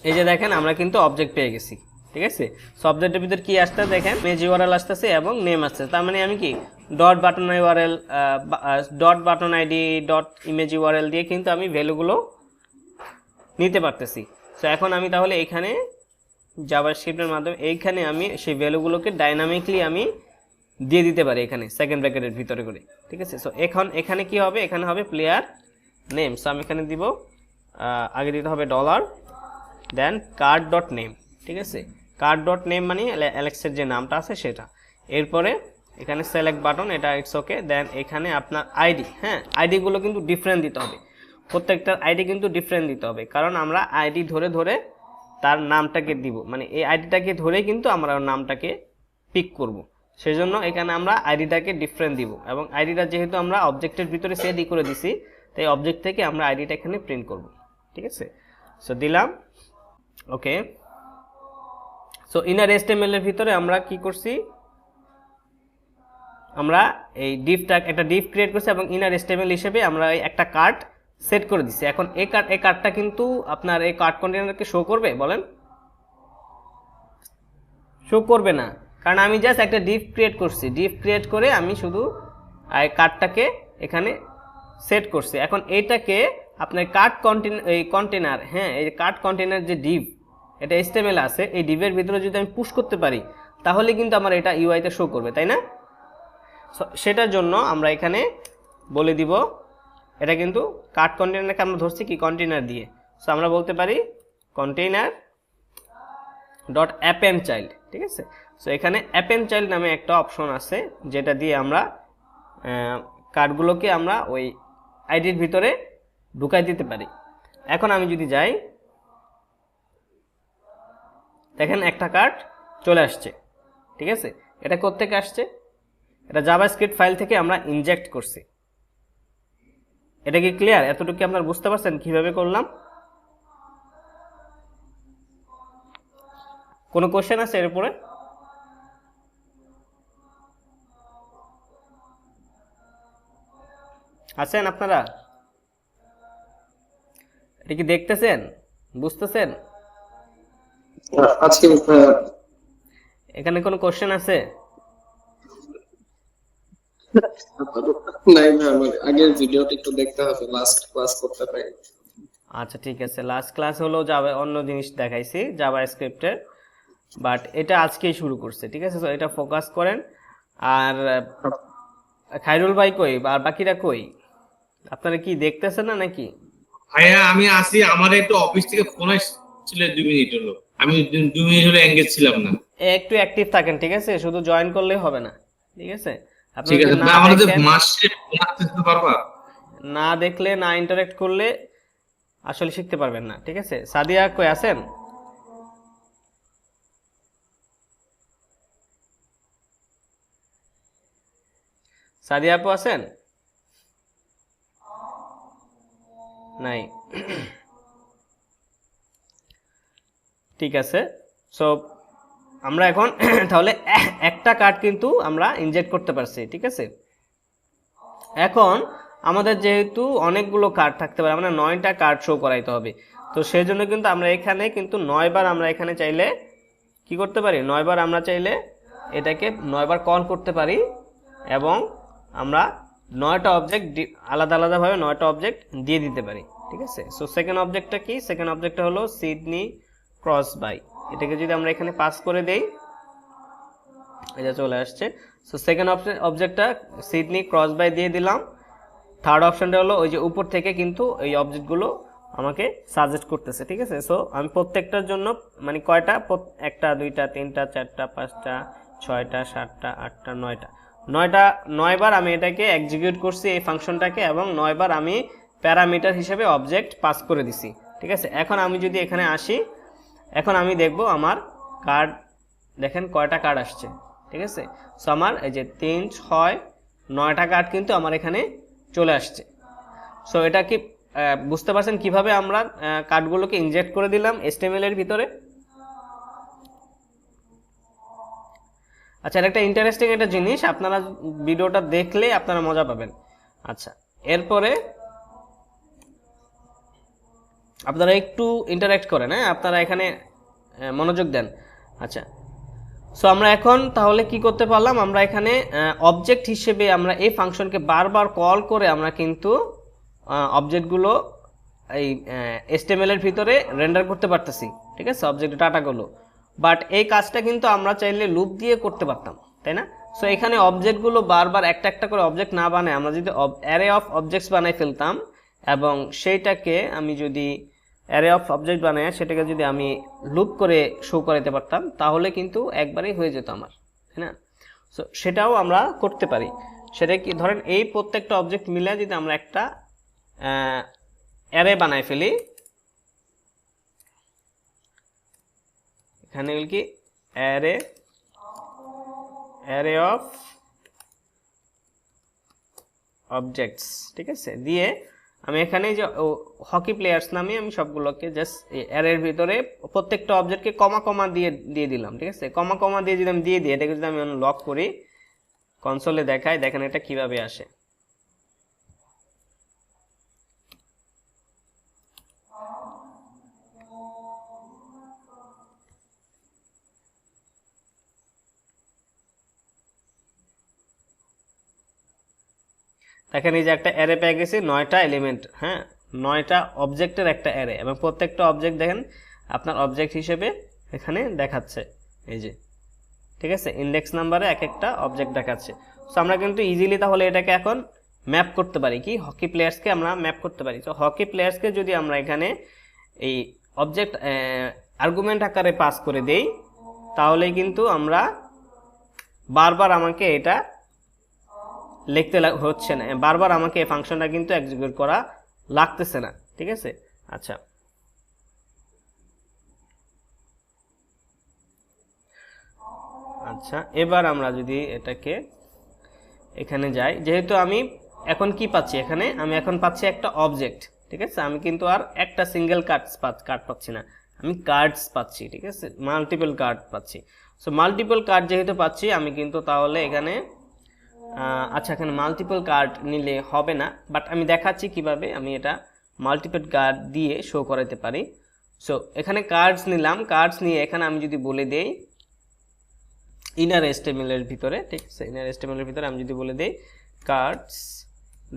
এই যে দেখেন আমরা কিন্তু অবজেক্ট পেয়ে গেছি, ঠিক আছে? সো অবজেক্টের ভিতর কি আসছে দেখেন, ইমেজ ইউআরএল আসতেছে এবং নেম আসছে। তার মানে আমি কি dot button URL, dot button ID, dot image URL দিয়ে কিন্তু আমি ভ্যালুগুলো নিতে পারতেছি। সো এখন আমি তাহলে এখানে জাভাস্ক্রিপ্টের মাধ্যমে এইখানে আমি সেই ভ্যালুগুলোকে ডাইনামিকলি আমি দিয়ে দিতে পারি এখানে সেকেন্ড ব্র্যাকেটের ভিতরে করে, ঠিক আছে? সো এখন এখানে কি হবে, এখানে হবে প্লেয়ার নেম। সো আমি এখানে দিব, আগে দিতে হবে ডলার, দেন কার্ড ডট নেম, ঠিক আছে? কার্ড ডট নেম মানে অ্যালেক্সের যে নামটা আছে সেটা। এরপরে এখানে সিলেক্ট বাটন, এটা ইটস ওকে। দেন এখানে আপনার আইডি, হ্যাঁ আইডিগুলো কিন্তু ডিফারেন্ট দিতে হবে, প্রত্যেকটার আইডি কিন্তু ডিফারেন্ট দিতে হবে, কারণ আমরা আইডি ধরে ধরে তার নামটাকে দিব, মানে এই আইডিটাকে ধরেই কিন্তু আমরা নামটাকে পিক করব। সেই জন্য এখানে আমরা আইডিটাকে ডিফারেন্ট দিব, এবং আইডিটা যেহেতু আমরা অবজেক্টের ভিতরে সেট করে দিছি, তাই অবজেক্ট থেকে আমরা আইডিটা এখানে প্রিন্ট করব, ঠিক আছে? সো দিলাম ওকে। সো ইনার HTML এর ভিতরে আমরা কি করছি, আমরা এই ডিভটা একটা ডিভ ক্রিয়েট করছি এবং ইনার HTML হিসেবে আমরা একটা কার্ড সেট করে দিছি। এখন এই কার্ডটা কিন্তু আপনার এই কার্ড কন্টেনারকে শো করবে, বলেন? শো করবে না, কারণ আমি জাস্ট একটা ডিভ ক্রিয়েট করছি। ডিভ ক্রিয়েট করে আমি শুধু এই কার্ডটাকে এখানে সেট করছি। এখন এইটাকে আপনার কন্টেনার, হ্যাঁ এই কার্ড কন্টেনার যে ডিভ, এটা HTML আছে, এই ডিভের ভিতরে যদি আমি পুশ করতে পারি, তাহলে কিন্তু আমার এটা ইউআইতে শো করবে, তাই না? সেটার জন্য আমরা এখানে বলে দিব, এটা কিন্তু কার্ড কন্টেইনারকে আমরা ধরছি কি কন্টেইনার দিয়ে। সো আমরা বলতে পারি কন্টেইনার ডট অ্যাপেন্ড চাইল্ড, ঠিক আছে? সো এখানে অ্যাপেন্ড চাইল্ড নামে একটা অপশন আছে, যেটা দিয়ে আমরা কার্ডগুলোকে আমরা ওই আইডির ভিতরে ঢুকাই দিতে পারি। এখন আমি যদি যাই, দেখেন একটা কার্ড চলে আসছে, ঠিক আছে? এটা কোত্থেকে আসছে? এটা জাভাস্ক্রিপ্ট ফাইল থেকে আমরা ইনজেক্ট করছি। এটা কি ক্লিয়ার? এতটুকু আপনারা বুঝতে পারছেন কিভাবে করলাম? কোনো কোশ্চেন আছে এর উপরে? আছেন আপনারা? এটা কি দেখতেছেন, বুঝতেছেন? আজকে এখানে কোনো কোশ্চেন আছে? নাই না, আমার আগের ভিডিওটা একটু দেখতে হবে, লাস্ট ক্লাস করতে পারি। আচ্ছা ঠিক আছে, লাস্ট ক্লাস হলো জাভা, অন্য জিনিস দেখাইছি জাভাস্ক্রিপ্টের, বাট এটা আজকেই শুরু করছে, ঠিক আছে? তো এটা ফোকাস করেন। আর খায়রুল ভাই কই, আর বাকিরা কই? আপনারা কি দেখতেছেন না নাকি? ভাইয়া আমি আসি, আমার একটু অফিস থেকে ফোন আসছিল 2 মিনিট হলো, আমি 2 মিনিট হলো এঙ্গেজ ছিলাম না। একটু অ্যাক্টিভ থাকেন, ঠিক আছে? শুধু জয়েন করলেই হবে না, ঠিক আছে? আপনি ঠিক যদি আছে, না আমাদের দেখেন, মাসে ফোন আসতে পারবা? না দেখলে, না ইন্টারেক্ট করলে আসলে শিখতে পারবেন না, ঠিক আছে? সাদিয়া কই আছেন? সাদিয়া আপু আছেন? নাই। ঠিক আছে, সো আমরা এখন তাহলে একটা কার্ড কিন্তু আমরা ইনজেক্ট করতে পারছি, ঠিক আছে? এখন আমাদের যেহেতু অনেকগুলো কার্ড থাকতে পারে, আমরা 9টা কার্ড শো করাইতে হবে। তো সেই জন্য কিন্তু আমরা এখানে কিন্তু 9 বার আমরা এখানে চাইলে কি করতে পারি, 9 বার আমরা চাইলে এটাকে 9 বার কল করতে পারি, এবং আমরা 9টা অবজেক্ট আলাদা আলাদাভাবে 9টা অবজেক্ট দিয়ে দিতে পারি, ঠিক আছে? সো সেকেন্ড অবজেক্টটা কি? সেকেন্ড অবজেক্টটা হলো সিডনি ক্রস বাই। এটাকে যদি আমরা এখানে পাস করে দেই, এটা চলে আসছে। সো সেকেন্ড অবজেক্টটা সিডনি ক্রস বাই দিয়ে দিলাম। থার্ড অপশনটা হলো ওই যে উপর থেকে কিন্তু এই অবজেক্টগুলো আমাকে সাজেস্ট করতেছে, ঠিক আছে? সো আমি প্রত্যেকটার জন্য মানে কয়টা, 1টা 2টা 3টা 4টা 5টা 6টা 7টা 8টা 9টা 9 বার আমি এটাকে এক্সিকিউট করছি এই ফাংশনটাকে, এবং 9 বার আমি প্যারামিটার হিসেবে অবজেক্ট পাস করে দিছি, ঠিক আছে? এখন আমি যদি এখানে আসি, এখন আমি দেখব আমার কার্ড, দেখেন কয়টা কার্ড আসছে, ঠিক আছে? সো আমার এই যে 3 6 9টা কার্ড কিন্তু আমার এখানে চলে আসছে। সো এটা কি বুঝতে পারছেন কিভাবে আমরা কার্ডগুলোকে ইনজেক্ট করে দিলাম HTML এর ভিতরে? আচ্ছা, এটা একটা ইন্টারেস্টিং একটা জিনিস, আপনারা ভিডিওটা দেখলে আপনারা মজা পাবেন। আচ্ছা, এরপরে আপনারা একটু ইন্টারঅ্যাক্ট করেন, হ্যাঁ, আপনারা এখানে মনোযোগ দেন। আচ্ছা, সো আমরা এখন তাহলে কি করতে পারলাম, আমরা এখানে অবজেক্ট হিসেবে আমরা এই ফাংশনকে বারবার কল করে আমরা কিন্তু অবজেক্টগুলো এই HTML এর ভিতরে রেন্ডার করতে পারতেছি, ঠিক আছে? অবজেক্ট ডাটাগুলো, বাট এই কাজটা কিন্তু আমরা চাইলে লুপ দিয়ে করতে পারতাম, তাই না? সো এখানে অবজেক্টগুলো বারবার একটা একটা করে অবজেক্ট না বানায় আমরা যদি অ্যারে অফ অবজেক্টস বানাই ফেলতাম, এবং সেইটাকে আমি যদি অ্যারে অফ অবজেক্ট বানায় সেটাকে যদি আমি লুপ করে শো করাতে পারতাম, তাহলে কিন্তু একবারেই হয়ে যেত আমার, তাই না? সো সেটাও আমরা করতে পারি। সেটা কি, ধরেন এই প্রত্যেকটা অবজেক্ট মিলে যদি আমরা একটা অ্যারে বানায় ফেলি, এখানে কি অ্যারে অফ অবজেক্টস, ঠিক আছে, দিয়ে আমি এখানে যে হকি প্লেয়ার্স নামে আমি সবগুলোকে জাস্ট অ্যারের ভিতরে প্রত্যেকটা অবজেক্টকে কমা কমা দিয়ে দিলাম, ঠিক আছে? কমা কমা দিয়ে যদি আমি দিয়ে দিই, এটাকে যদি আমি লক করি, কনসোলে দেখাই, দেখেন এটা কিভাবে আসে। দেখেন এই যে একটা অ্যারে পেয়ে গেছি, 9টা এলিমেন্ট, হ্যাঁ, 9টা অবজেক্টের একটা অ্যারে, এবং প্রত্যেকটা অবজেক্ট দেখেন আপনার অবজেক্ট হিসেবে এখানে দেখাচ্ছে, এই যে, ঠিক ঠিক আছে, ইন্ডেক্স নাম্বারে এক একটা অবজেক্ট দেখাচ্ছে। সো আমরা কিন্তু ইজিলি তাহলে এটাকে এখন ম্যাপ করতে পারি, কি হকি প্লেয়ার্সকে আমরা ম্যাপ করতে পারি। তো হকি প্লেয়ার্সকে যদি আমরা এখানে এই অবজেক্ট আর্গুমেন্ট আকারে পাস করে দেই, তাহলে কিন্তু আমরা বারবার আমাকে এটা লিখতে হচ্ছে না, বারবার আমাকে এই ফাংশনটা কিন্তু এক্সিকিউট করা লাগতেছে না, ঠিক আছে। আচ্ছা, আচ্ছা এবার আমরা যদি এটাকে এখানে যাই, যেহেতু আমি এখন কি পাচ্ছি, এখানে আমি এখন পাচ্ছি একটা অবজেক্ট, ঠিক আছে। আমি কিন্তু আর একটা সিঙ্গেল কার্ড পাচ্ছি না, আমি কার্ডস পাচ্ছি, ঠিক আছে, মাল্টিপল কার্ড পাচ্ছি। সো মাল্টিপল কার্ড যেহেতু পাচ্ছি, আমি কিন্তু তাহলে এখানে আচ্ছা এখানে মাল্টিপল কার্ড নিলে হবে না, বাট আমি দেখাচ্ছি কিভাবে আমি এটা মাল্টিপল কার্ড দিয়ে শো করাতে পারি। সো এখানে কার্ডস নিলাম, কার্ডস নিয়ে এখানে আমি যদি বলে দেই ইনার HTML এর ভিতরে, ঠিক আছে, ইনার HTML এর ভিতরে আমি যদি বলে দেই কার্ডস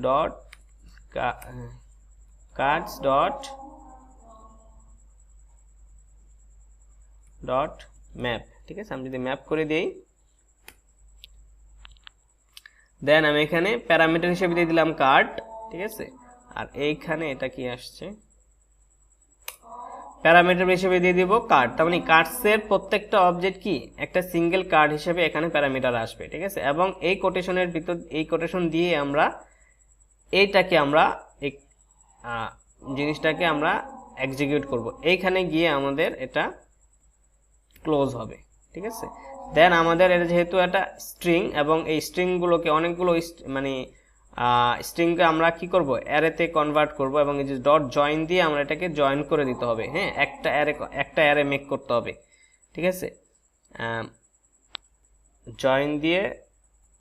ডট ম্যাপ, ঠিক আছে, আমি যদি ম্যাপ করে দেই, দেন আমি এখানে প্যারামিটার হিসেবে দিয়ে দিলাম কার্ড, ঠিক আছে। আর এইখানে এটা কি আসছে, প্যারামিটার হিসেবে দিয়ে দিব কার্ড। তার মানে কার্ডসের প্রত্যেকটা অবজেক্ট কি একটা সিঙ্গেল কার্ড হিসেবে এখানে প্যারামিটার আসবে, ঠিক আছে। এবং এই কোটেশনের ভিতর, এই কোটেশন দিয়ে আমরা এইটাকে আমরা এই জিনিসটাকে আমরা এক্সিকিউট করব, এইখানে গিয়ে আমাদের এটা ক্লোজ হবে, ঠিক আছে। দেন আমাদের এটা যেহেতু একটা স্ট্রিং, এবং এই স্ট্রিংগুলোকে অনেকগুলো মানে স্ট্রিংকে আমরা কি করব, অ্যারেতে কনভার্ট করব, এবং এই যে ডট জয়েন দিয়ে আমরা এটাকে জয়েন করে দিতে হবে, হ্যাঁ, একটা অ্যারে মেক করতে হবে, ঠিক আছে। জয়েন দিয়ে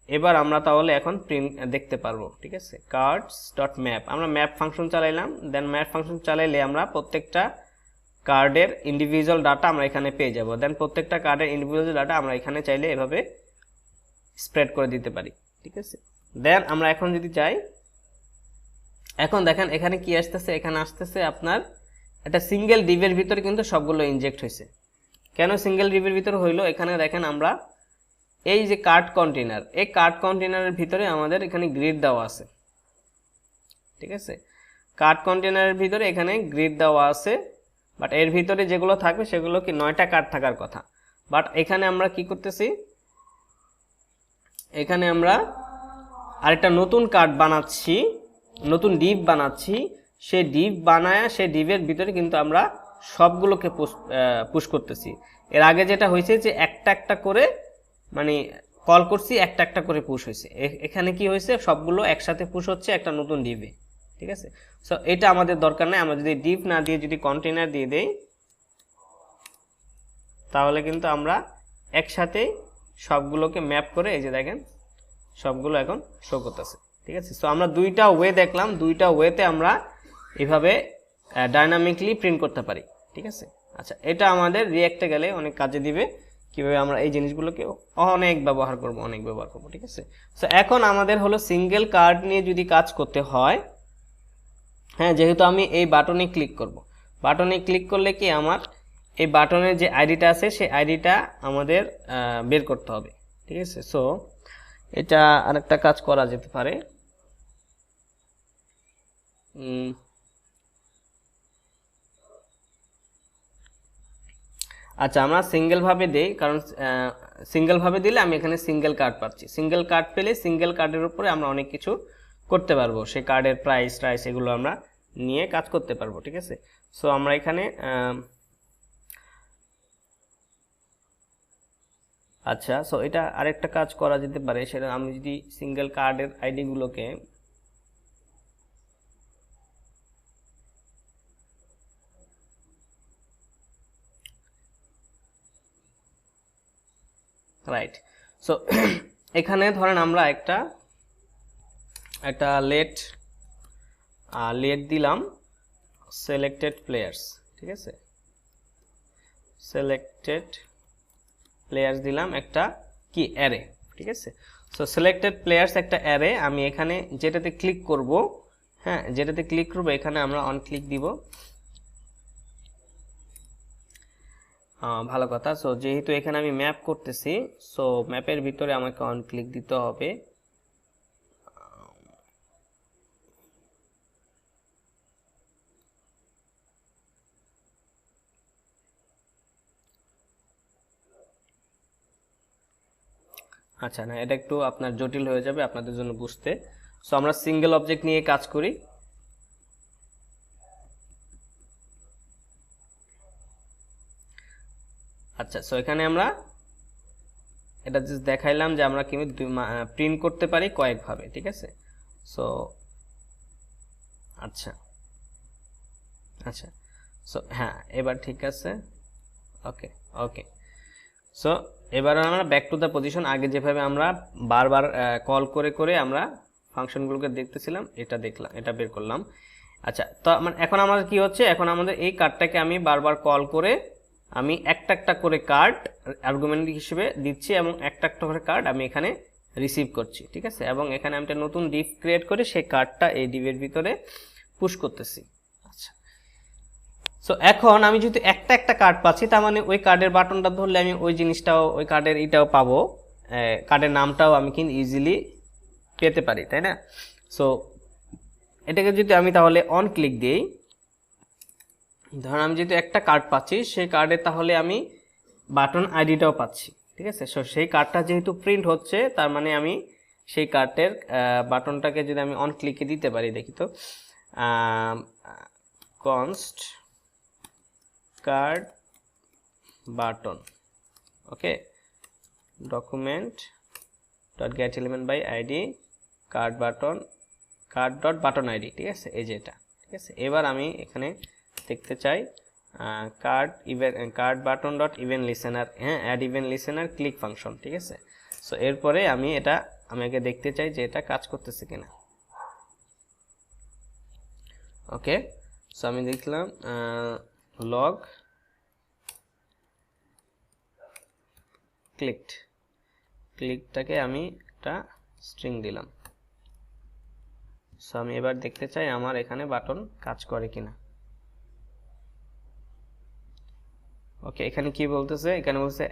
এবার আমরা তাহলে এখন প্রিন্ট দেখতে পারবো, ঠিক আছে। কার্ডস ডট ম্যাপ, আমরা ম্যাপ ফাংশন চালাইলাম, দেন ম্যাপ ফাংশন চালাইলে আমরা প্রত্যেকটা কার্ডের ইন্ডিভিজুয়াল ডাটা আমরা এখানে পেয়ে যাব। দেন প্রত্যেকটা কার্ডের ইন্ডিভিজুয়াল ডাটা আমরা এখানে চাইলে এভাবে স্প্রেড করে দিতে পারি, ঠিক আছে। দেন আমরা এখন যদি যাই, এখন দেখেন এখানে কি আসতেছে, এখানে আসতেছে আপনার একটা সিঙ্গেল ডিভের ভিতরে কিন্তু সবগুলো ইনজেক্ট হয়েছে। কেন সিঙ্গেল ডিভের ভিতরে হইলো, এখানে দেখেন আমরা এই যে কার্ড কন্টেনার, এই কার্ড কন্টেনারের ভিতরে আমাদের এখানে গ্রিড দেওয়া আছে, ঠিক আছে। কার্ড কন্টেনারের ভিতরে এখানে গ্রিড দেওয়া আছে, বাট এর ভিতরে যেগুলো থাকবে সেগুলো কি 9টা কার্ড থাকার কথা। বাট এখানে আমরা কি করতেছি, এখানে আমরা আরেকটা নতুন কার্ড বানাচ্ছি, নতুন ডিভ বানাচ্ছি। সেই ডিভ বানায় সেই ডিভের ভিতরে কিন্তু আমরা সবগুলোকে পুশ করতেছি। এর আগে যেটা হয়েছে যে একটা একটা করে মানে কল করছি, একটা একটা করে পুশ হয়েছে। এখানে কি হয়েছে, সবগুলো একসাথে পুশ হচ্ছে একটা নতুন ডিভে, ঠিক আছে। সো এটা আমাদের দরকার নেই, আমরা যদি ডিভ না দিয়ে যদি কন্টেনার দিয়ে দেই, তাহলে কিন্তু আমরা একসাথে সবগুলোকে ম্যাপ করে এই যে দেখেন সবগুলো এখন শো করতেছে, ঠিক আছে। সো আমরা দুইটা ওয়ে দেখলাম, দুইটা ওয়েতে আমরা এভাবে ডাইনামিকলি প্রিন্ট করতে পারি, ঠিক আছে। আচ্ছা, এটা আমাদের রিঅ্যাক্টে গেলে অনেক কাজে দিবে, কিভাবে আমরা এই জিনিসগুলোকে অনেক ব্যবহার করব, ঠিক আছে। সো এখন আমাদের হলো সিঙ্গেল কার্ড নিয়ে যদি কাজ করতে হয়, হ্যাঁ, যেহেতু আমি এই বাটনে ক্লিক করব, বাটনে ক্লিক করলে কি আমার এই বাটনের যে আইডিটা আছে সেই আইডিটা আমাদের বের করতে হবে, ঠিক আছে। সো এটা আরেকটা কাজ করা যেতে পারে, আচ্ছা আমরা সিঙ্গেল ভাবে দেই, কারণ সিঙ্গেল ভাবে দিলে আমি এখানে সিঙ্গেল কার্ড পাচ্ছি। সিঙ্গেল কার্ড পেলে সিঙ্গেল কার্ডের উপরে আমরা অনেক কিছু করতে পারবো, সেই কার্ডের প্রাইস এগুলো আমরা নিয়ে কাজ করতে পারবো, ঠিক আছে। সো আমরা এখানে আচ্ছা, সো এটা আরেকটা কাজ করা যেতে পারে, সেটা আমি যদি সিঙ্গেল কার্ডের আইডিগুলোকে রাইট। সো এখানে ধরেন আমরা একটা লেট দিলাম সিলেক্টেড প্লেয়ার্স, ঠিক আছে, সিলেক্টেড প্লেয়ার্স দিলাম একটা কি অ্যারে, ঠিক আছে। সো সিলেক্টেড প্লেয়ার্স একটা অ্যারে, আমি এখানে যেটাতে ক্লিক করব, হ্যাঁ, যেটাতে ক্লিক করব এখানে আমরা অন ক্লিক দিব। ভালো কথা। সো যেহেতু এখানে আমি ম্যাপ করতেছি, সো ম্যাপের ভিতরে আমাকে অন ক্লিক দিতে হবে। আচ্ছা, না এটা একটু আপনার জটিল হয়ে যাবে আপনাদের জন্য বুঝতে। সো আমরা সিঙ্গেল অবজেক্ট নিয়ে কাজ করি। আচ্ছা, সো এখানে আমরা এটা জাস্ট দেখাইলাম যে আমরা কিভাবে প্রিন্ট করতে পারি কয়েকভাবে, ঠিক আছে। সো আচ্ছা আচ্ছা, সো হ্যাঁ এবার ঠিক আছে। ওকে ওকে, সো এবার আমরা ব্যাক টু দ্য পজিশন। আগে যেভাবে আমরা বারবার কল করে করে আমরা ফাংশনগুলোকে দেখতেছিলাম, এটা দেখলাম, এটা বের করলাম। আচ্ছা, তো এখন আমাদের কি হচ্ছে, এখন আমাদের এই কার্ডটাকে আমি বারবার কল করে আমি একটা একটা করে কার্ড আর্গুমেন্ট হিসেবে দিচ্ছি এবং একটা একটা করে কার্ড আমি এখানে রিসিভ করছি, ঠিক আছে। এবং এখানে আমি একটা নতুন ডিভ ক্রিয়েট করে সেই কার্ডটা এই ডিভের ভিতরে পুশ করতেছি। আচ্ছা, সো এখন আমি যদি একটা একটা কার্ড পাচ্ছি, তার মানে ওই কার্ডের বাটনটা ধরলে আমি ওই জিনিসটাও, ওই কার্ডের এটাও পাবো, কার্ডের নামটাও আমি কিন্তু ইজিলি পেতে পারি, তাই না। সো এটাকে যদি আমি তাহলে অন ক্লিক দিই, ধরুন আমি যেহেতু একটা কার্ড পাচ্ছি, সেই কার্ডে তাহলে আমি বাটন আইডিটাও পাচ্ছি, ঠিক আছে। সো সেই কার্ডটা যেহেতু প্রিন্ট হচ্ছে, তার মানে আমি সেই কার্ডের বাটনটাকে যদি আমি অন ক্লিকে দিতে পারি, দেখি তো, const card button, okay, document dot get element by ID card button, card dot button ID, ঠিক আছে, এই যে এটা, ঠিক আছে। এবার আমি এখানে দেখতে চাই card button dot event listener, হ্যাঁ, add event listener click function, ঠিক আছে। সো এরপরে আমি আগে দেখতে চাই যে এটা কাজ করতেছে কিনা। ওকে, সো আমি দেখলাম লগ ক্লিকটাকে আমি একটা স্ট্রিং দিলাম। সো আমি এবার দেখতে চাই আমার এখানে বাটন কাজ করে কিনা। ওকে, এখানে কি বলতেছে, এখানে বলছে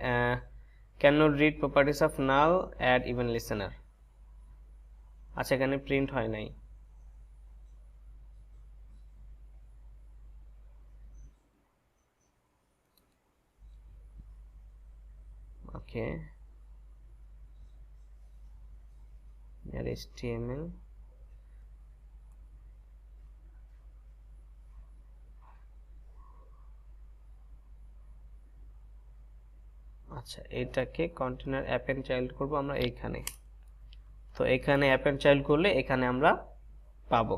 can not read properties of null add event listener. আচ্ছা, এখানে প্রিন্ট হয় নাই। ওকে, HTML, আচ্ছা, এটাকে কন্টেনার অ্যাপেন্ড চাইল্ড করব আমরা এইখানে। তো এখানে অ্যাপেন্ড চাইল্ড করলে এখানে আমরা পাবো।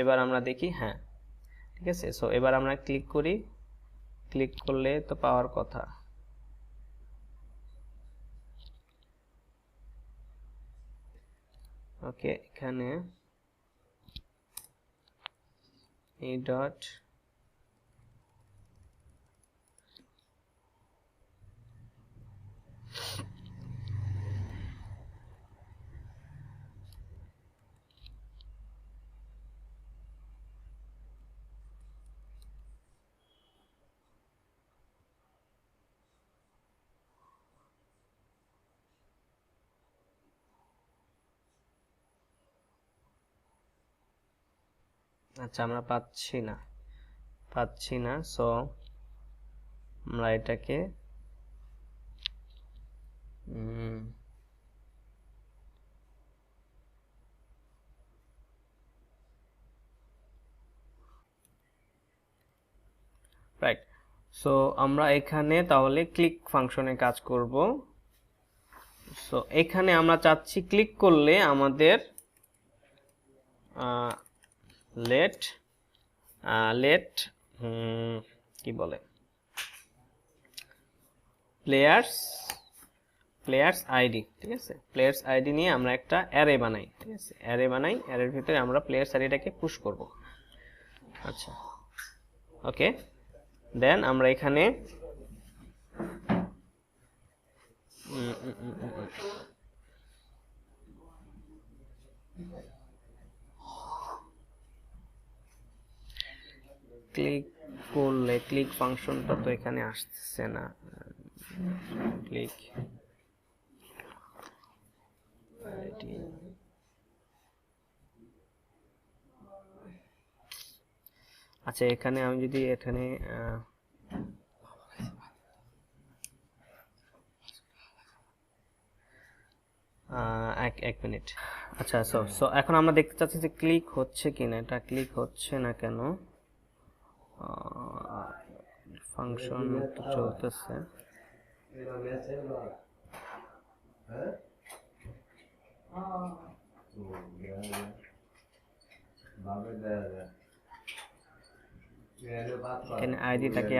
এবার আমরা দেখি, হ্যাঁ ঠিক আছে। সো এবার আমরা ক্লিক করি, ক্লিক করলে তো পাওয়ার কথা। ওকে, এখানে এই ডট আচ্ছা, আমরা পাচ্ছি না। সো আমরা এটাকে রাইট। সো আমরা এখানে তাহলে ক্লিক ফাংশনে কাজ করব। সো এখানে আমরা চাচ্ছি ক্লিক করলে আমাদের লেট কি বলে, প্লেয়ার্স আইডি, ঠিক আছে। প্লেয়ার্স আইডি নিয়ে আমরা একটা অ্যারে বানাই, ঠিক আছে, অ্যারের ভিতরে আমরা প্লেয়ার্স আইডিটাকে পুশ করব। আচ্ছা, ওকে, দেন আমরা এখানে ক্লিক করলে ক্লিক ফাংশনটা তো এখানে আসছে না। ক্লিক আচ্ছা, এখানে আমি যদি এখানে এক মিনিট। আচ্ছা, সো এখন আমরা দেখতে চাচ্ছি যে ক্লিক হচ্ছে কিনা। এটা ক্লিক হচ্ছে না কেন? ফাংশন তো চলতেছে। এখানে আইডিটাকে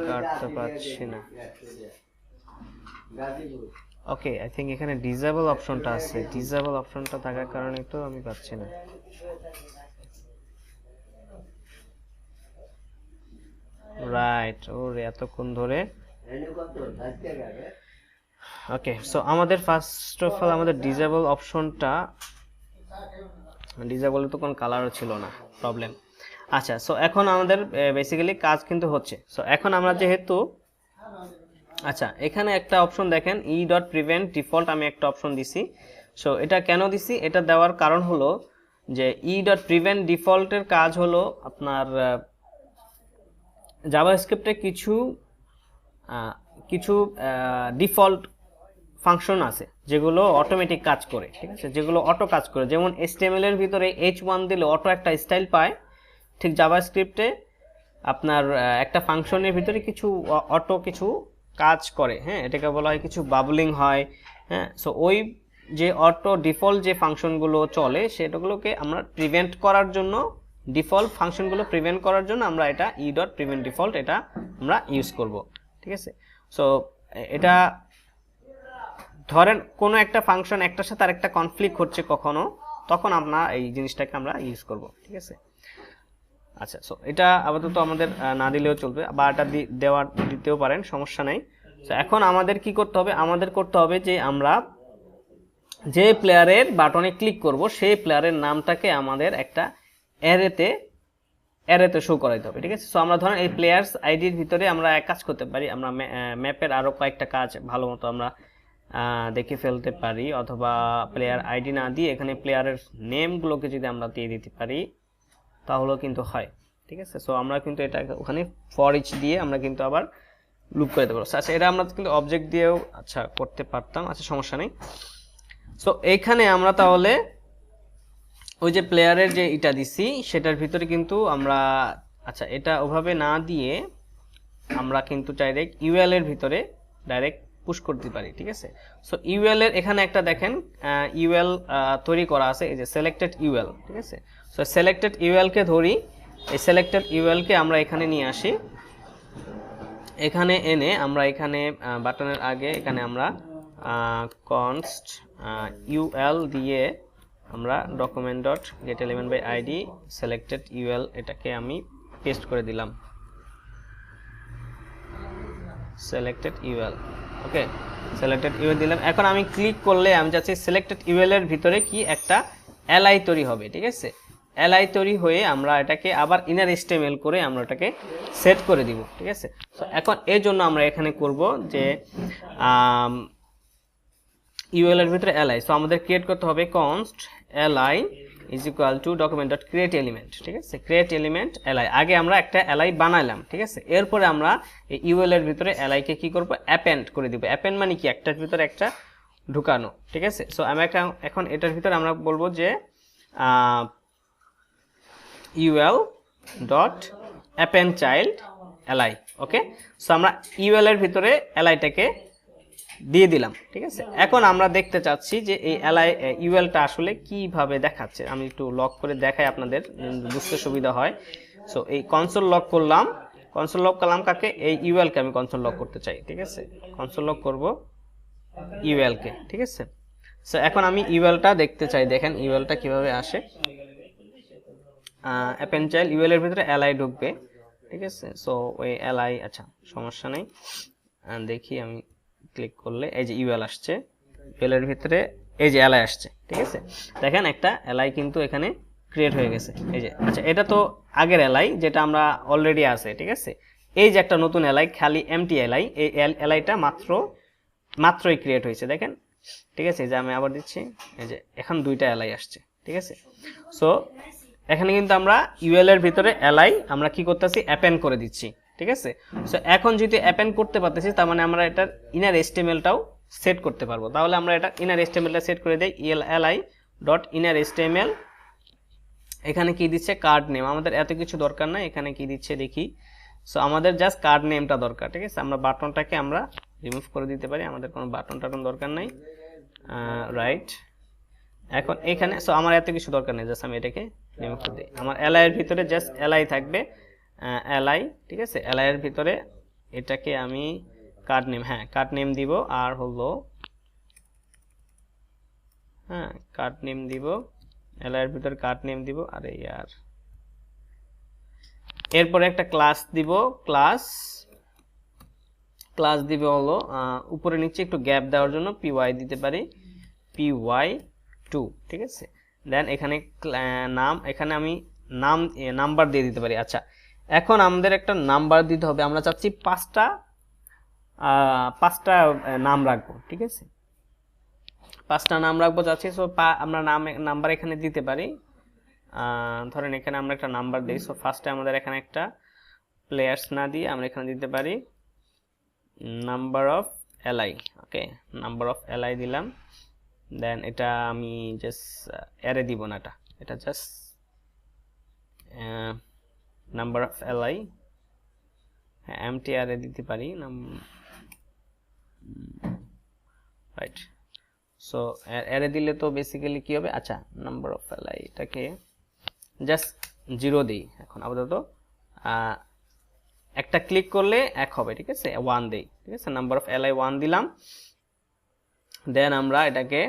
কাটতে পারছি না। ওকে, আই থিঙ্ক এখানে ডিসেবল অপশনটা আছে। ডিসেবল অপশনটা থাকার কারণে তো আমি পাচ্ছি না। রাইট, ওরে এতক্ষণ ধরে। ওকে, সো আমাদের ফার্স্ট অফ অল আমাদের ডিসেবল অপশনটা, ডিসেবলে তো কোনো কালারও ছিল না, প্রবলেম। আচ্ছা, সো এখন আমাদের বেসিক্যালি কাজ কিন্তু হচ্ছে। সো এখন আমরা যেহেতু, আচ্ছা এখানে একটা অপশন দেখেন e.prevent default, আমি একটা অপশন দিছি। সো এটা কেন দিছি? এটা দেওয়ার কারণ হলো যে e.prevent default এর কাজ হলো আপনার জাভাস্ক্রিপ্টে কিছু ডিফল্ট ফাংশন আছে যেগুলো অটোমেটিক কাজ করে, ঠিক আছে, যেগুলো অটো কাজ করে। যেমন HTML এর ভিতরে h1 দিলে অটো একটা স্টাইল পায়, ঠিক জাভাস্ক্রিপ্টে আপনার একটা ফাংশনের ভিতরে কিছু অটো কিছু কাজ করে, হ্যাঁ, এটাকে বলা হয় কিছু বাবলিং হয়, হ্যাঁ। সো ওই যে অটো ডিফল্ট যে ফাংশনগুলো চলে সেটাগুলোকে আমরা প্রিভেন্ট করার জন্য, ডিফল্ট ফাংশনগুলো প্রিভেন্ট করার জন্য আমরা এটা e.prevent default এটা আমরা ইউজ করব, ঠিক আছে। সো এটা ধরেন কোনো একটা ফাংশন একটার সাথে আরেকটা কনফ্লিক্ট হচ্ছে কখনো, তখন আমরা এই জিনিসটাকে আমরা ইউজ করব, ঠিক আছে। আচ্ছা, সো এটা আপাতত আমাদের না দিলেও চলবে, বা এটা দিতেও পারেন, সমস্যা নাই। তো এখন আমাদের কি করতে হবে? আমাদের করতে হবে যে আমরা যে প্লেয়ারের বাটনে ক্লিক করব সেই প্লেয়ারের নামটাকে আমাদের একটা অ্যারেতে শো করাইতে হবে, ঠিক আছে। সো আমরা ধরেন এই প্লেয়ার্স আইডির ভিতরে আমরা এক কাজ করতে পারি, আমরা ম্যাপের আরও কয়েকটা কাজ ভালো মতো আমরা দেখে ফেলতে পারি, অথবা প্লেয়ার আইডি না দিয়ে এখানে প্লেয়ারের নেমগুলোকে যদি আমরা দিয়ে দিতে পারি তাহলেও কিন্তু হয়, ঠিক আছে। সো আমরা কিন্তু এটা ওখানে ফর ইচ দিয়ে আমরা কিন্তু আবার লুপ করে দেবো। আচ্ছা, এটা আমরা কিন্তু অবজেক্ট দিয়েও আচ্ছা করতে পারতাম, আচ্ছা সমস্যা নেই। সো এইখানে আমরা তাহলে ওই যে প্লেয়ারের যে এটা দিছি সেটার ভিতরে কিন্তু আমরা, আচ্ছা এটা ওভাবে না দিয়ে আমরা কিন্তু ডাইরেক্ট ইউএল এর ভিতরে ডাইরেক্ট পুশ করতে পারি, ঠিক আছে। সো ইউএল এর এখানে একটা দেখেন ইউএল তৈরি করা আছে, এই যে সিলেক্টেড ইউএল, ঠিক আছে। সো সিলেক্টেড ইউএল কে ধরি, এই সিলেক্টেড ইউএল কে আমরা এখানে নিয়ে আসি। এখানে এনে আমরা এখানে বাটনের আগে এখানে আমরা const ul দিয়ে আমরা document dot get element by id selected ul এটাকে আমি পেস্ট করে দিলাম, selected ul, ওকে, selected ul দিলাম। এখন আমি ক্লিক করলে আমি যাচ্ছি selected ul এর ভিতরে কি একটা li তৈরি হবে, ঠিক আছে। li তৈরি হয়ে আমরা এটাকে আবার ইনার html করে আমরা এটাকে সেট করে দিব, ঠিক আছে। সো এখন এর জন্য আমরা এখানে করব যে ul এর ভিতরে li, সো আমাদের ক্রিয়েট করতে হবে const li is equal to document.createElement, ঠিক আছে। createElement li, আগে আমরা একটা li বানাইলাম, ঠিক আছে। এরপরে আমরা এই ul এর ভিতরে li কে কি করব? অ্যাপেন্ড করে দিব। অ্যাপেন্ড মানে কি? একটার ভিতরে একটা ঢুকানো, ঠিক আছে। সো আমি এখন এটার ভিতরে আমরা বলবো যে ul dot append child li, ওকে। সো আমরা ul এর ভিতরে li টাকে দিয়ে দিলাম, ঠিক আছে। এখন আমরা দেখতে চাচ্ছি যে এই ul টা আসলে কিভাবে দেখাচ্ছে। আমি একটু লক করে দেখাই আপনাদের বুঝতে সুবিধা হয়। সো এই কনসোল লক করলাম, কনসোল লক করলাম কাকে? এই ul কে আমি কনসোল লক করতে চাই, ঠিক আছে। কনসোল লক করব ul কে, ঠিক আছে। সো এখন আমি ul টা দেখতে চাই, দেখেন ul টা কিভাবে আসে। append child ul এর ভিতরে li ঢুকবে, ঠিক আছে। সো ওই li, আচ্ছা সমস্যা নেই, দেখি আমি ক্লিক করলে এই যে ul আসছে, ul এর ভিতরে এই যে এলআই আসছে, ঠিক আছে। দেখেন একটা এলআই কিন্তু এখানে ক্রিয়েট হয়ে গেছে, এই যে। আচ্ছা, এটা তো আগের এলআই যেটা আমরা অলরেডি আছে, ঠিক আছে। এই যে একটা নতুন এলআই, খালি এমটি এলআই, এই এলআইটা মাত্রই ক্রিয়েট হয়েছে, দেখেন, ঠিক আছে। যে আমি আবার দিচ্ছি, এই যে এখন দুইটা এলআই আসছে, ঠিক আছে। সো এখানে কিন্তু আমরা ইউএল এর ভিতরে এলআই আমরা কি করতেছি, অ্যাপেন্ড করে দিচ্ছি, ঠিক আছে। সো এখন যদি অ্যাপেন্ড করতে পারতেছি, তার মানে আমরা এটার ইনার এসটিএমএলটাও সেট করতে পারবো। তাহলে আমরা এটা ইনার এসটিএমএলটা সেট করে দেই, এলআই ডট ইনার এসটিএমএল। এখানে কি দিচ্ছে, কার্ড নেম। আমাদের এত কিছু দরকার নাই, এখানে কি দিচ্ছে দেখি। সো আমাদের জাস্ট কার্ড নেমটা দরকার, ঠিক আছে। আমরা বাটনটাকে আমরা রিমুভ করে দিতে পারি, আমাদের কোনো বাটন টাটন দরকার নাই, রাইট। এখন এখানে সো আমার এত কিছু দরকার নেই, জাস্ট আমি এটাকে রিমুভ করে দিই। আমার এলআই এর ভিতরে জাস্ট এলআই থাকবে, এলআই, ঠিক আছে। এলআই এর ভিতরে এটাকে আমি কার্ড নেম, হ্যাঁ কার্ড নেম দিব, আর হলো হ্যাঁ কার্ড নেম দিব, এলআই এর ভিতরে কার্ড নেম দিব। আরে ইয়ার, এরপরে একটা ক্লাস দিব, ক্লাস দিবে হলো উপরে নিচে একটু গ্যাপ দেওয়ার জন্য py দিতে পারি, py2, ঠিক আছে। দেন এখানে নাম, এখানে আমি নাম্বার দিয়ে দিতে পারি। আচ্ছা, এখন আমাদের একটা নাম্বার দিতে হবে, আমরা চাচ্ছি পাঁচটা নাম রাখবো, ঠিক আছে। পাঁচটা নাম রাখবো চাচ্ছি। সো আমরা নাম্বার এখানে দিতে পারি, ধরেন এখানে আমরা একটা নাম্বার দিই। সো ফার্স্টে আমাদের এখানে একটা প্লেয়ার্স না দিয়ে আমরা এখানে দিতে পারি number of LI, okay, number of LI দিলাম। দেন এটা আমি জাস্ট অ্যারে দিব না, এটা জাস্ট নাম্বার অফ এলআই, হ্যাঁ এমটি অ্যারে দিতে পারি, রাইট। সো অ্যারে দিলে তো বেসিক্যালি কি হবে, আচ্ছা নাম্বার অফ এলআই এটাকে জাস্ট 0 দিই এখন আপাতত। একটা ক্লিক করলে 1 হবে, ঠিক আছে, 1 দেই, ঠিক আছে। নাম্বার অফ এলআই 1 দিলাম। দেন আমরা এটাকে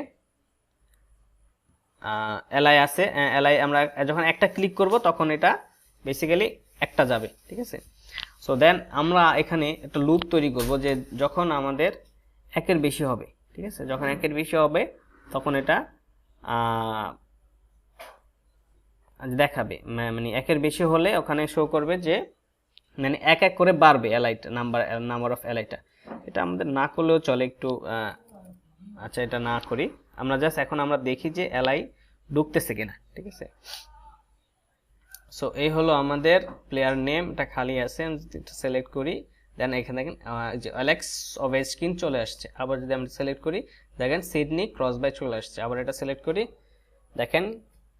এলআই আছে, এলআই আমরা যখন একটা ক্লিক করব তখন এটা বেসিক্যালি একটা যাবে, ঠিক আছে। সো দেন আমরা এখানে একটা লুপ তৈরি করব, যে যখন আমাদের 1-এর বেশি হবে, ঠিক আছে, যখন 1-এর বেশি হবে তখন এটা দেখাবে, মানে 1-এর বেশি হলে ওখানে শো করবে যে মানে 1-1 করে বাড়বে এলআইটা, নাম্বার অফ এলআইটা। এটা আমাদের না করলেও চলে একটু, আচ্ছা এটা না করি, আমরা জাস্ট এখন আমরা দেখি যে এলআই ঢুকতেছে কিনা, ঠিক আছে। সো এই হলো আমাদের প্লেয়ার নেম, এটা খালি আছে, এটা সিলেক্ট করি। দেন এখানে দেখেন যে অ্যালেক্স ওভেচকিন চলে আসছে। আবার যদি আমরা সিলেক্ট করি, দেখেন সিডনি ক্রসবাই চলে আসছে। আবার এটা সিলেক্ট করি, দেখেন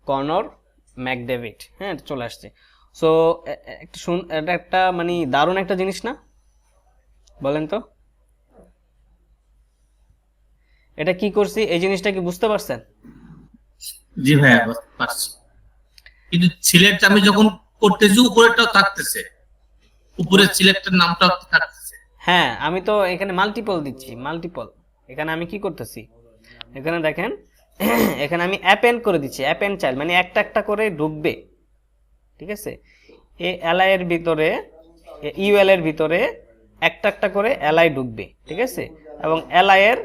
কনর ম্যাকডেভিড, হ্যাঁ এটা চলে আসছে। সো এটা একটা মানে দারুণ একটা জিনিস না, বলেন তো? এটা কি করছি, এই জিনিসটা কি বুঝতে পারছেন? জি ভাইয়া পারছি, কিন্তু সিলেক্ট আমি যখন করতেছি উপরেরটাও থাকতেছে, উপরের সিলেক্টের নামটাও থাকতেছে। হ্যাঁ আমি তো এখানে মাল্টিপল দিচ্ছি, মাল্টিপল। এখানে আমি কি করতেছি, এখানে দেখেন এখানে আমি অ্যাপেন্ড করে দিচ্ছি, অ্যাপেন্ড চাইল্ড মানে একটা একটা করে ঢুকবে, ঠিক আছে। এই এলআই এর ভিতরে, ইউএল এর ভিতরে একটা একটা করে এলআই ঢুকবে, ঠিক আছে। এবং এলআই এর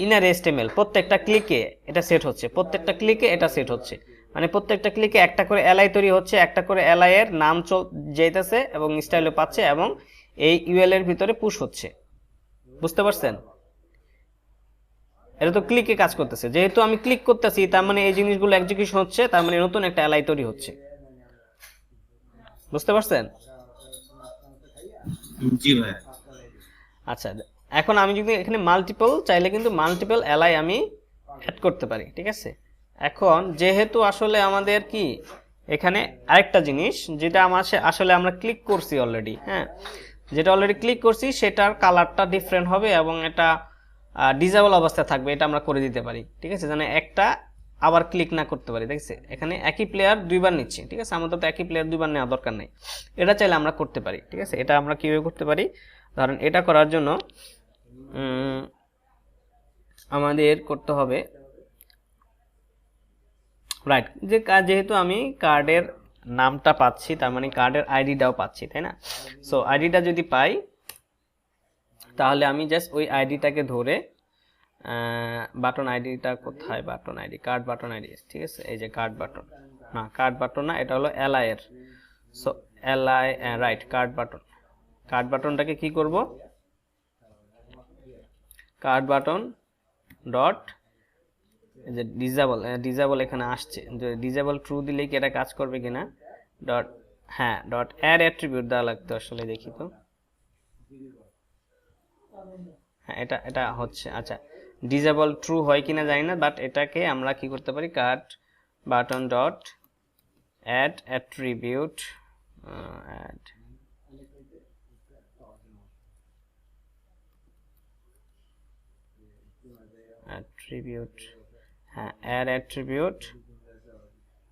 ইনার এসটিএমএল প্রত্যেকটা ক্লিকে এটা সেট হচ্ছে, প্রত্যেকটা ক্লিকে এটা সেট হচ্ছে, মানে প্রত্যেকটা ক্লিকে একটা করে এলআই তৈরি হচ্ছে, একটা করে এলআই এর নাম যেতেছে এবং স্টাইলও পাচ্ছে, এবং এই ইউএল এর ভিতরে পুশ হচ্ছে, বুঝতে পারছেন? এটা তো ক্লিকে কাজ করতেছে, যেহেতু আমি ক্লিক করতেছি তার মানে এই জিনিসগুলো এক্সিকিউশন হচ্ছে, তার মানে নতুন একটা এলআই তৈরি হচ্ছে, বুঝতে পারছেন? জি ভাই। আচ্ছা, এখন আমি যদি এখানে মাল্টিপল চাইলে কিন্তু মাল্টিপল এলআই আমি অ্যাড করতে পারি, ঠিক আছে। এখন যেহেতু আসলে আমাদের কি এখানে আরেকটা জিনিস যেটা আসলে আমরা ক্লিক করছি অলরেডি, হ্যাঁ যেটা অলরেডি ক্লিক করছি সেটার কালারটা ডিফারেন্ট হবে এবং এটা ডিজেবল অবস্থায় থাকবে, এটা আমরা করে দিতে পারি, ঠিক আছে। মানে একটা আবার ক্লিক না করতে পারি, দেখছে এখানে একই প্লেয়ার দুইবার নিচ্ছি, ঠিক আছে। আমাদের তো একই প্লেয়ার দুইবার নেওয়া দরকার নেই, এটা চাইলে আমরা করতে পারি, ঠিক আছে। এটা আমরা কিভাবে করতে পারি, ধরেন এটা করার জন্য আমাদের করতে হবে, রাইট, যে যেহেতু আমি কার্ডের নামটা পাচ্ছি তার মানে কার্ডের আইডিটাও পাচ্ছি, তাই না। সো আইডিটা যদি পাই তাহলে আমি জাস্ট ওই আইডিটাকে ধরে বাটন আইডিটা কোথায়, button ID, card button ID, ঠিক আছে, এই যে কার্ড বাটন, না কার্ড বাটন না, এটা হলো এলআই এর। So LI, right, card button. Card বাটনটাকে কি করব, কার্ড বাটন ডট, এই যে ডিজেবল এখানে আসছে, যে ডিজেবল ট্রু দিলেই কি এটা কাজ করবে কিনা, ডট, হ্যাঁ, ডট অ্যাড অ্যাট্রিবিউট দেওয়া লাগতো আসলে, দেখি তো, হ্যাঁ এটা হচ্ছে, আচ্ছা ডিজেবল ট্রু হয় কিনা জানি না, বাট এটাকে আমরা কি করতে পারি, card button dot add attribute, add attribute, হ্যাঁ add attribute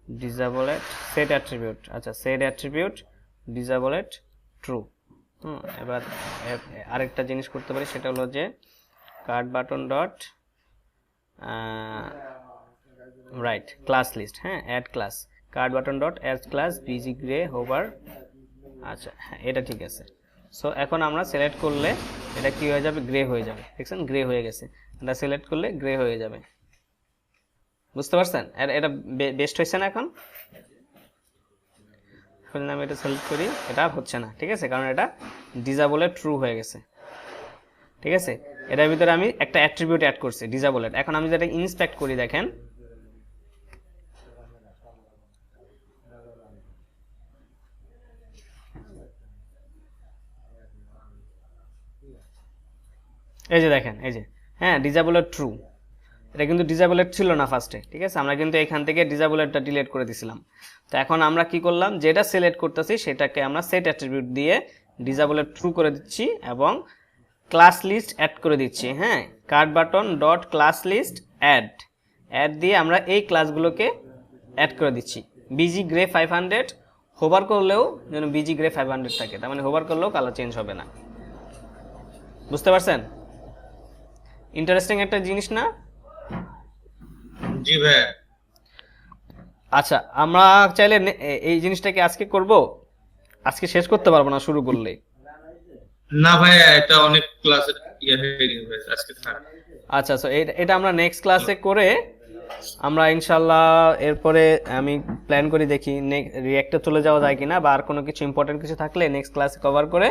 disable at set attribute, আচ্ছা set attribute disable at true. এবার আরেকটা জিনিস করতে পারি, সেটা হলো যে card button dot right class list, হ্যাঁ add class, card button dot add class BG grey hover, আচ্ছা হ্যাঁ এটা ঠিক আছে। সো এখন আমরা সিলেক্ট করলে এটা কি হয়ে যাবে, গ্রে হয়ে যাবে, দেখছেন গ্রে হয়ে গেছে, এটা সিলেক্ট করলে গ্রে হয়ে যাবে, বুঝতে পারছেন, এটা বেস্ট হয়েছে না। এখন আমি এটা সিলেক্ট করি, এটা হচ্ছে না, ঠিক আছে, কারণ এটা ডিসেবলে ট্রু হয়ে গেছে, ঠিক আছে। এটার ভিতরে আমি একটা অ্যাট্রিবিউট অ্যাড করছি ডিসেবলের। এখন আমি যেটা ইন্সপেক্ট করি, দেখেন এই যে দেখেন, এই যে হ্যাঁ ডিসেবলের ট্রু, এটা কিন্তু ডিসেবলের ছিল না ফার্স্টে, ঠিক আছে, আমরা কিন্তু এখান থেকে ডিসেবলেরটা ডিলিট করে দিছিলাম। তো এখন আমরা কি করলাম, যেটা সিলেক্ট করতেছি সেটাকে আমরা সেট অ্যাট্রিবিউট দিয়ে ডিসেবলের ট্রু করে দিচ্ছি এবং ক্লাস লিস্ট অ্যাড করে দিচ্ছি, হ্যাঁ card button dot class list add দিয়ে আমরা এই ক্লাসগুলোকে অ্যাড করে দিচ্ছি। বিজি গ্রে 500 হোভার করলেও যেন বিজি গ্রে 500 থাকে, তার মানে হোভার করলেও কালার চেঞ্জ হবে না, বুঝতে পারছেন? ইন্টারেস্টিং একটা জিনিস না? জি ভাই। আচ্ছা আমরা চাইলে এই জিনিসটাকে আজকে করব, আজকে শেষ করতে পারবো না শুরু করলেই। না ভাই, এটা অনেক ক্লাসের ইয়ে হয়ে গেছে আজকে থাক। আচ্ছা সো এটা আমরা নেক্সট ক্লাসে করে আমরা ইনশাল্লাহ এরপরে আমি প্ল্যান করি, দেখি রিঅ্যাক্টে চলে যাওয়া যায় কিনা, বা আর কোনো কিছু ইম্পর্টেন্ট কিছু থাকলে নেক্সট ক্লাসে কভার করে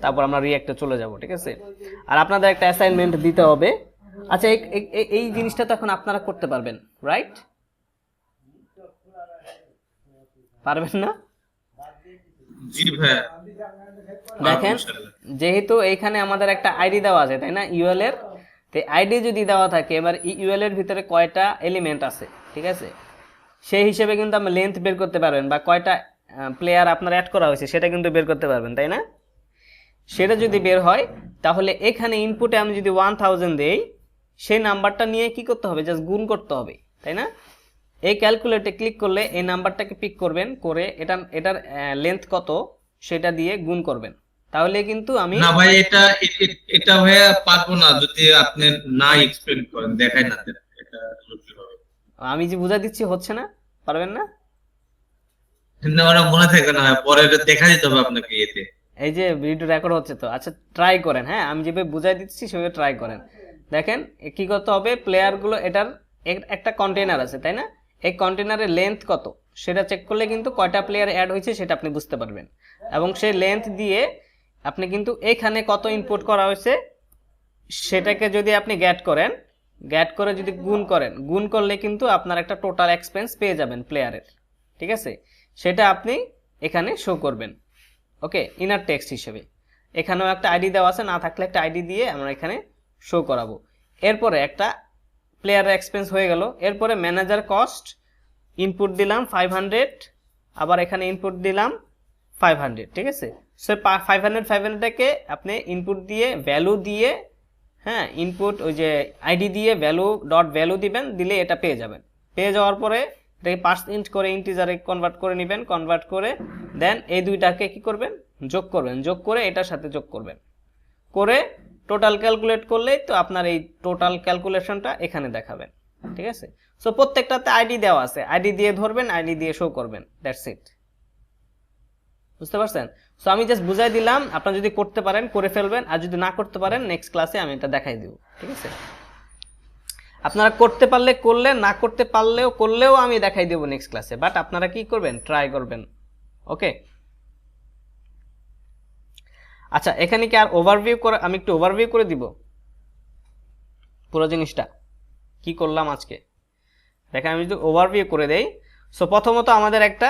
তারপর আমরা রিঅ্যাক্টে চলে যাব, ঠিক আছে। আর আপনাদের একটা অ্যাসাইনমেন্ট দিতে হবে। আচ্ছা এই জিনিসটা তো এখন আপনারা করতে পারবেন, রাইট? পারবেন না? জি ভাই। দেখেন যেহেতু এইখানে আমাদের একটা আইডি দেওয়া আছে, তাই না, ইউএল এর, তো আইডি যদি দেওয়া থাকে, এবার ইউএল এর ভিতরে কয়টা এলিমেন্ট আছে, ঠিক আছে, সেই হিসেবে কিন্তু আপনি লেন্থ বের করতে পারবেন, বা কয়টা প্লেয়ার আপনার অ্যাড করা হয়েছে সেটা কিন্তু বের করতে পারবেন, তাই না? সেটা যদি বের হয় তাহলে এখানে ইনপুটে আমি যদি 1000 দেই, সেই নাম্বারটা নিয়ে কি করতে হবে, জাস্ট গুণ করতে হবে, তাই না? এই ক্যালকুলেটরে ক্লিক করলে এই নাম্বারটাকে পিক করবেন, করে এটার লেন্থ কত সেটা দিয়ে গুণ করবেন, তাহলে কিন্তু আমি না ভাই, এটা ভাই পারবো না যদি আপনি না এক্সপ্লেইন করেন, দেখাই না দেন, এটা কি হবে? আমি যে বুঝাই দিচ্ছি হচ্ছে না, পারবেন না? না, ওরা মনে থাকে না, পরে এটা দেখা দিতে হবে আপনাকে এতে। এই যে ভিডিও রেকর্ড হচ্ছে তো, আচ্ছা ট্রাই করেন, হ্যাঁ আমি যেভাবে বুঝাই দিচ্ছি সেভাবে ট্রাই করেন। দেখেন কি করতে হবে, প্লেয়ারগুলো এটার একটা কন্টেনার আছে, তাই না, এই কন্টেনারের লেন্থ কত সেটা চেক করলে কিন্তু কয়টা প্লেয়ার অ্যাড হয়েছে সেটা আপনি বুঝতে পারবেন, এবং সেই লেন্থ দিয়ে আপনি কিন্তু এখানে কত ইনপুট করা হয়েছে সেটাকে যদি আপনি গ্যাট করে যদি গুণ করলে কিন্তু আপনার একটা টোটাল এক্সপেন্স পেয়ে যাবেন প্লেয়ারের, ঠিক আছে, সেটা আপনি এখানে শো করবেন, ওকে, ইনার টেক্সট হিসেবে। এখানেও একটা আইডি দেওয়া আছে, না থাকলে একটা আইডি দিয়ে আমরা এখানে শো করাবো। এরপরে একটা প্লেয়ারের এক্সপেন্স হয়ে গেল, এরপরে ম্যানেজার কস্ট ইনপুট দিলাম 500, আবার এখানে ইনপুট দিলাম 500, ঠিক আছে। সো 500টাকে আপনি ইনপুট দিয়ে ভ্যালু দিয়ে, হ্যাঁ ইনপুট ওই যে আইডি দিয়ে ভ্যালু দিবেন, দিলে এটা পেয়ে যাবেন। পেয়ে যাওয়ার পরে এটাকে পার্সেন্ট করে ইন্টিজারে কনভার্ট করে নেবেন, কনভার্ট করে দেন এই দুইটাকে কি করবেন, যোগ করে এটার সাথে যোগ করবেন, করে টোটাল ক্যালকুলেট করলেই তো আপনার এই টোটাল ক্যালকুলেশনটা এখানে দেখাবেন, ঠিক আছে। সো প্রত্যেকটাতে আইডি দেওয়া আছে, আইডি দিয়ে ধরবেন, আইডি দিয়ে শো করবেন, দ্যাটস ইট, বুঝতে পারছেন? সো আমি জাস্ট বুঝাই দিলাম, আপনারা যদি করতে পারেন করে ফেলবেন, আর যদি না করতে পারেন নেক্সট ক্লাসে আমি এটা দেখাই দিব, ঠিক আছে। আপনারা করতে পারলে করলেন, না করতে পারলেও করলেও আমি দেখাই দেবো নেক্সট ক্লাসে, বাট আপনারা কি করবেন, ট্রাই করবেন। ওকে, আচ্ছা এখানে কি আর ওভারভিউ করে, আমি একটু ওভারভিউ করে দিব পুরো জিনিসটা কি করলাম আজকে। দেখেন আমি যদি ওভারভিউ করে দেই, সো প্রথমত আমাদের একটা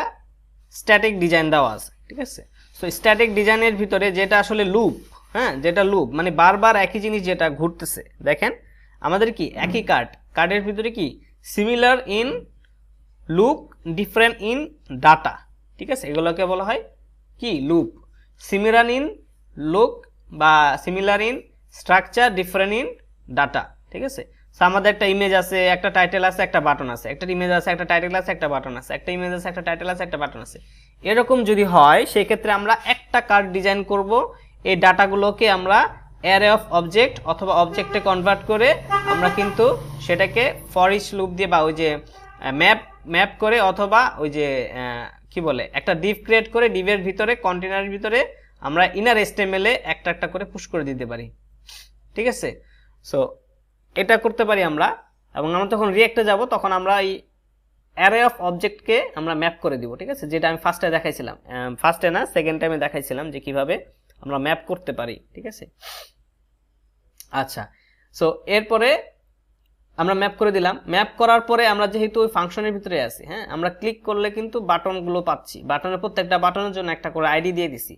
স্ট্যাটিক ডিজাইন দেওয়া আছে, ঠিক আছে। সো স্ট্যাটিক ডিজাইনের ভিতরে যেটা আসলে লুপ, হ্যাঁ যেটা লুপ মানে বারবার একই জিনিস যেটা ঘুরতেছে, দেখেন আমাদের কি একই কার্ডের ভিতরে কি similar in look, different in data, ঠিক আছে, এগুলোকে বলা হয় কি লুপ। সিমিলার ইন লুক বা similar in structure, different in data, ঠিক আছে। সো আমাদের একটা ইমেজ আছে, একটা টাইটেল আছে, একটা বাটন আছে, একটা ইমেজ আছে, একটা টাইটেল আছে, একটা বাটন আছে, একটা ইমেজ আছে, একটা টাইটেল আছে, একটা বাটন আছে। এরকম যদি হয় সেই ক্ষেত্রে আমরা একটা কার্ড ডিজাইন করব, এই ডাটাগুলোকে আমরা অ্যারে অফ অবজেক্ট অথবা অবজেক্টে কনভার্ট করে আমরা কিন্তু সেটাকে ফর ইচ লুপ দিয়ে বা ওই যে ম্যাপ করে অথবা ওই যে কি বলে একটা ডিভ ক্রিয়েট করে ডিভের ভিতরে কন্টেনারের ভিতরে আমরা ইনার এসটিএমএল এ একটা একটা করে পুশ করে দিতে পারি, ঠিক আছে। সো এটা করতে পারি আমরা, এবং আমরা তখন রিঅ্যাক্টে যাব তখন আমরা এই অ্যারে অফ অবজেক্টকে আমরা ম্যাপ করে দিব, ঠিক আছে, যেটা আমি ফার্স্টে দেখাইছিলাম, ফার্স্টে না সেকেন্ড টাইমে দেখাইছিলাম যে কিভাবে আমরা ম্যাপ করতে পারি, ঠিক আছে। আচ্ছা, সো এরপরে আমরা ম্যাপ করে দিলাম। ম্যাপ করার পরে আমরা যেহেতু ওই ফাংশনের ভিতরে আছি, হ্যাঁ আমরা ক্লিক করলে কিন্তু বাটনগুলো পাচ্ছি, বাটনের প্রত্যেকটা বাটনের জন্য একটা করে আইডি দিয়ে দিছি।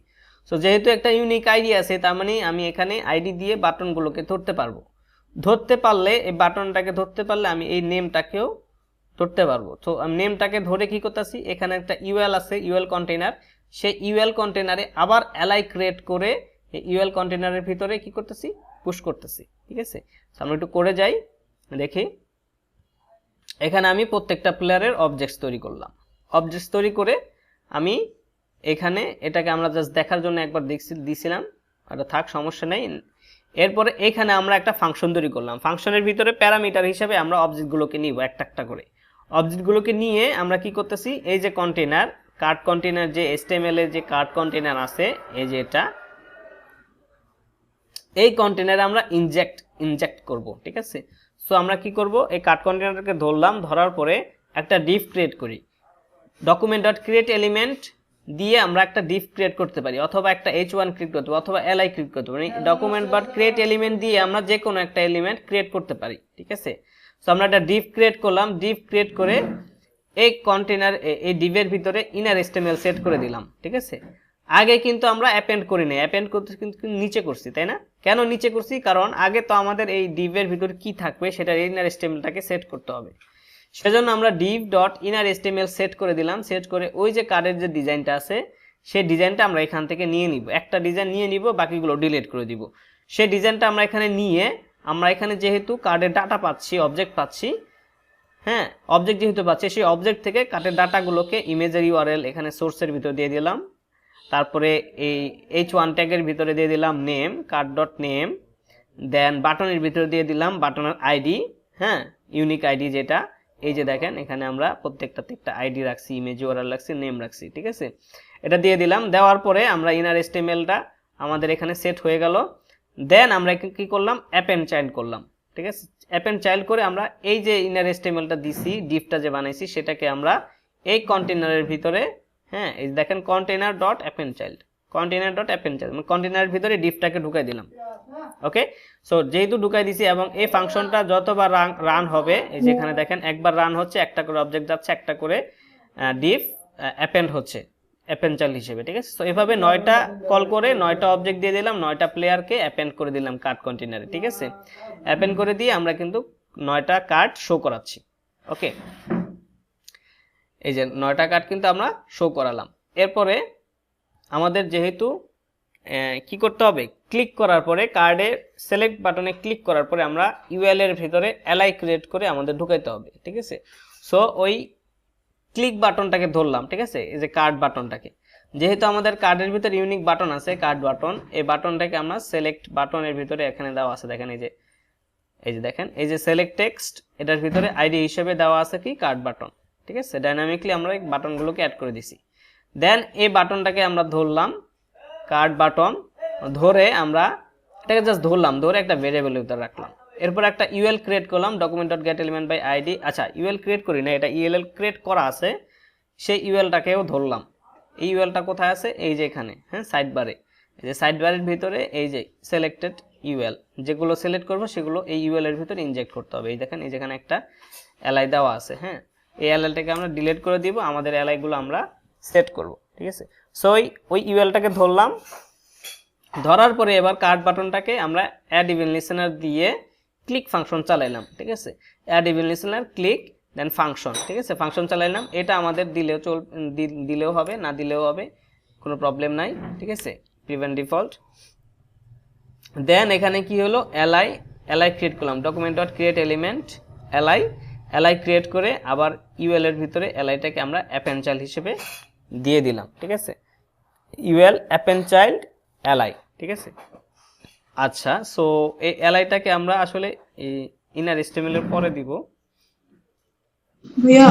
সো যেহেতু একটা ইউনিক আইডি আছে তার মানে আমি এখানে আইডি দিয়ে বাটনগুলোকে ধরতে পারবো। ধরতে পারলে এই বাটনটাকে ধরতে পারলে আমি এই নেমটাকেও ধরতে পারবো। তো আমি নেমটাকে ধরে কি করতেছি, এখানে একটা ইউএল আছে, ইউএল কন্টেনার, সেই ইউএল কন্টেনারে আবার এলআই ক্রিয়েট করে এই ইউএল কন্টেনারের ভিতরে কি করতেছি, পুশ করতেছি, ঠিক আছে। আমরা একটু করে যাই দেখি, এখানে আমি প্রত্যেকটা প্লেয়ারের অবজেক্টস তৈরি করলাম। অবজেক্টস তৈরি করে আমি এখানে এটাকে আমরা জাস্ট দেখার জন্য একবার দিছিলাম, এটা থাক সমস্যা নেই। এরপরে এখানে আমরা একটা ফাংশন তৈরি করলাম, ফাংশনের ভিতরে প্যারামিটার হিসেবে আমরা অবজেক্টগুলোকে নিব একটা একটা করে। অবজেক্টগুলোকে নিয়ে আমরা কি করতেছি, এই যে কন্টেনার কার্ড কন্টেনার যে এসটিএমএল এর যে কার্ড কন্টেনার আছে, এই যে এটা, এই কন্টেনারে আমরা ইনজেক্ট করব, ঠিক আছে। সো আমরা কি করব, এই কার্ড কন্টেনারটাকে ধরলাম, ধরার পরে একটা ডিভ ক্রিয়েট করি, ডকুমেন্ট ডট ক্রিয়েট এলিমেন্ট দিয়ে আমরা একটা ডিভ ক্রিয়েট করতে পারি, অথবা একটা h1 ক্রিয়েট করতে পারি, অথবা li ক্রিয়েট করতে পারি। ডকুমেন্ট ডট ক্রিয়েট এলিমেন্ট দিয়ে আমরা যে কোনো একটা এলিমেন্ট ক্রিয়েট করতে পারি, ঠিক আছে। সো আমরা একটা ডিভ ক্রিয়েট করলাম, ডিভ ক্রিয়েট করে এই কন্টেনার এই ডিভের ভিতরে ইনার এসটিএমএল সেট করে দিলাম, ঠিক আছে। আগে কিন্তু আমরা অ্যাপেন্ড করি না, অ্যাপেন্ড করতে কিন্তু নিচে করছি, তাই না? কেন নিচে করছি, কারণ আগে তো আমাদের এই ডিভের ভিতরে কি থাকবে সেটা ইনার এসটিএমএলটাকে সেট করতে হবে। সেজন্য আমরা div dot inner HTML set করে দিলাম, সেট করে ওই যে কার্ডের যে ডিজাইনটা আছে সেই ডিজাইনটা আমরা এখান থেকে নিয়ে নিব, একটা ডিজাইন নিয়ে নিব, বাকিগুলো ডিলিট করে দিব। সেই ডিজাইনটা আমরা এখানে নিয়ে আমরা এখানে যেহেতু কার্ডের ডাটা পাচ্ছি, অবজেক্ট পাচ্ছি, হ্যাঁ অবজেক্ট যেহেতু পাচ্ছি, সেই অবজেক্ট থেকে কার্ডের ডাটাগুলোকে ইমেজের ইউআরএল এখানে সোর্সের ভিতরে দিয়ে দিলাম, তারপরে এই h1 ট্যাগের ভিতরে দিয়ে দিলাম নেম, কার্ড ডট নেম, দেন বাটনের ভিতরে দিয়ে দিলাম বাটনের আইডি, হ্যাঁ ইউনিক আইডি যেটা, এই যে দেখেন এখানে আমরা প্রত্যেকটাতে একটা আইডি রাখছি, ইমেজ ইউআরএল রাখছি, নেম রাখছি, ঠিক আছে। এটা দিয়ে দিলাম, দেওয়ার পরে আমরা ইনার এসটিএমএলটা আমাদের এখানে সেট হয়ে গেল। দেন আমরা কি করলাম, অ্যাপেন্ড চাইল্ড করলাম, ঠিক আছে। অ্যাপেন্ড চাইল্ড করে আমরা এই যে ইনার এসটিএমএলটা দিছি, ডিভটা যে বানাইছি সেটাকে আমরা এই কন্টেনারের ভিতরে, হ্যাঁ এই দেখেন container dot append child, container dot append child, মানে কন্টেনারের ভিতরে ডিভটাকে ঢুকাই দিলাম। ওকে, সো যেহেতু ঢুকাই দিছি এবং এই ফাংশনটা যতবার রান হবে, এই যে এখানে দেখেন একবার রান হচ্ছে, একটা করে অবজেক্ট যাচ্ছে, একটা করে ডিভ অ্যাপেন্ড হচ্ছে অ্যাপেন্ড চাইল্ড হিসেবে, ঠিক আছে। সো এভাবে 9টা কল করে 9টা অবজেক্ট দিয়ে দিলাম, 9টা প্লেয়ারকে অ্যাপেন্ড করে দিলাম কার্ড কন্টেনারে, ঠিক আছে। অ্যাপেন্ড করে দিয়ে আমরা কিন্তু 9টা কার্ড শো করাচ্ছি। ওকে, এই যে 9টা কার্ড কিন্তু আমরা শো করালাম। এরপরে আমাদের যেহেতু কি করতে হবে, ক্লিক করার পরে কার্ডে সিলেক্ট বাটনে ক্লিক করার পরে আমরা ইউএল এর ভিতরে এলআই ক্রিয়েট করে আমাদের ঢুকাইতে হবে, ঠিক আছে। সো ওই ক্লিক বাটনটাকে ধরলাম, ঠিক আছে, এই যে কার্ড বাটনটাকে, যেহেতু আমাদের কার্ডের ভিতরে ইউনিক বাটন আছে কার্ড বাটন, এই বাটনটাকে আমরা সিলেক্ট বাটনের ভিতরে এখানে দেওয়া আছে, দেখেন এই যে দেখেন এই যে সিলেক্ট টেক্সট, এটার ভিতরে আইডি হিসেবে দেওয়া আছে কি কার্ড বাটন, ঠিক আছে। ডাইনামিকলি আমরা এই বাটনগুলোকে অ্যাড করে দিছি। দেন এই বাটনটাকে আমরা ধরলাম, কার্ড বাটন ধরে আমরা এটাকে জাস্ট ধরলাম, ধরে একটা ভেরিয়েবলের ভিতরে রাখলাম, এরপর একটা ইউএল ক্রিয়েট করলাম document dot get element by ID. আচ্ছা ইউএল ক্রিয়েট করি না, এটা ইউএল ক্রিয়েট করা আছে, সেই ইউএলটাকেও ধরলাম। এই ইউএলটা কোথায় আছে, এই যে এখানে, হ্যাঁ সাইড বারে, এই যে সাইড বারের ভিতরে এই যে সিলেক্টেড ইউএল, যেগুলো সিলেক্ট করবো সেগুলো এই ইউএল এর ভিতরে ইনজেক্ট করতে হবে। এই দেখেন এই যেখানে একটা এলআই দেওয়া আছে, হ্যাঁ এই এলআইটাকে আমরা ডিলিট করে দিব, আমাদের এলআই গুলো আমরা সেট করব, ঠিক আছে। সো ওই ইউএলটাকে ধরলাম, ধরার পরে এবার কার্ড বাটনটাকে আমরা অ্যাড ইভেন্ট লিসেনার দিয়ে ক্লিক ফাংশন চালাইলাম, ঠিক আছে। অ্যাড ইভেন্ট লিসেনার ক্লিক দেন ফাংশন, ঠিক আছে, ফাংশন চালাইলাম। এটা আমাদের দিলেও হবে, না দিলেও হবে, কোনো প্রবলেম নাই, ঠিক আছে। Prevent default. দেন এখানে কি হলো, এলআই ক্রিয়েট করলাম, document dot create element LI create করে আবার ইউএল এর ভিতরে এলআইটাকে আমরা অ্যাপেন্ড চাইল্ড হিসেবে দিয়ে দিলাম, ঠিক আছে। ইউএল অ্যাপেন্ড চাইল্ড এলআই, ঠিক আছে। আচ্ছা সো এই এলআইটাকে আমরা আসলে এই ইনার এস্টিমেল এর পরে দিব। ভাইয়া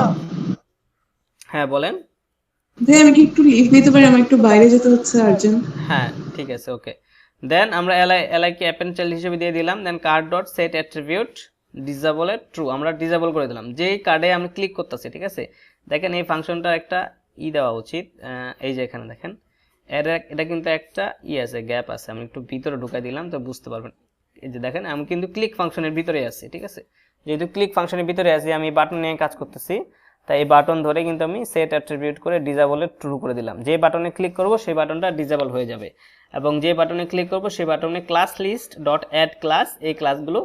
হ্যাঁ বলেন। ভাইয়া আমি কি একটু লিভ নিতে পারি, আমার একটু বাইরে যেতে হচ্ছে আর্জেন্ট। হ্যাঁ ঠিক আছে, ওকে। দেন আমরা এলআই কে অ্যাপেন্ড চাইল্ড হিসেবে দিয়ে দিলাম। Then card dot set attribute disable এর ট্রু, আমরা ডিসেবল করে দিলাম। যেই কার্ডে আমি ক্লিক করতেছি, ঠিক আছে, দেখেন এই ফাংশনটা একটা দেওয়া উচিত, এই যে এখানে দেখেন এটা কিন্তু একটা আছে, গ্যাপ আছে, আমি একটু ভিতরে ঢুকাই দিলাম তো বুঝতে পারবেন। এই যে দেখেন আমি কিন্তু ক্লিক ফাংশনের ভিতরে আছি, ঠিক আছে। যেহেতু ক্লিক ফাংশনের ভিতরে আছি, আমি বাটন নিয়ে কাজ করতেছি, তাই এই বাটন ধরে কিন্তু আমি সেট অ্যাট্রিবিউট করে ডিসেবলের ট্রু করে দিলাম। যে বাটনে ক্লিক করব সেই বাটনটা ডিসেবল হয়ে যাবে, এবং যে বাটনে ক্লিক করব সেই বাটনে class list dot add class, এই ক্লাসগুলো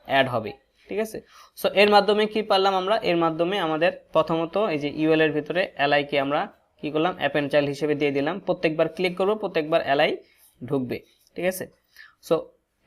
অ্যাড হবে, ঠিক আছে। সো এর মাধ্যমে কি পারলাম আমরা, এর মাধ্যমে আমাদের প্রথমত এই যে ইউএল এর ভিতরে এলআই কে আমরা কি করলাম, অ্যাপেন্ড চাইল্ড হিসেবে দিয়ে দিলাম। প্রত্যেকবার ক্লিক করব প্রত্যেকবার এলআই ঢুকবে, ঠিক আছে। সো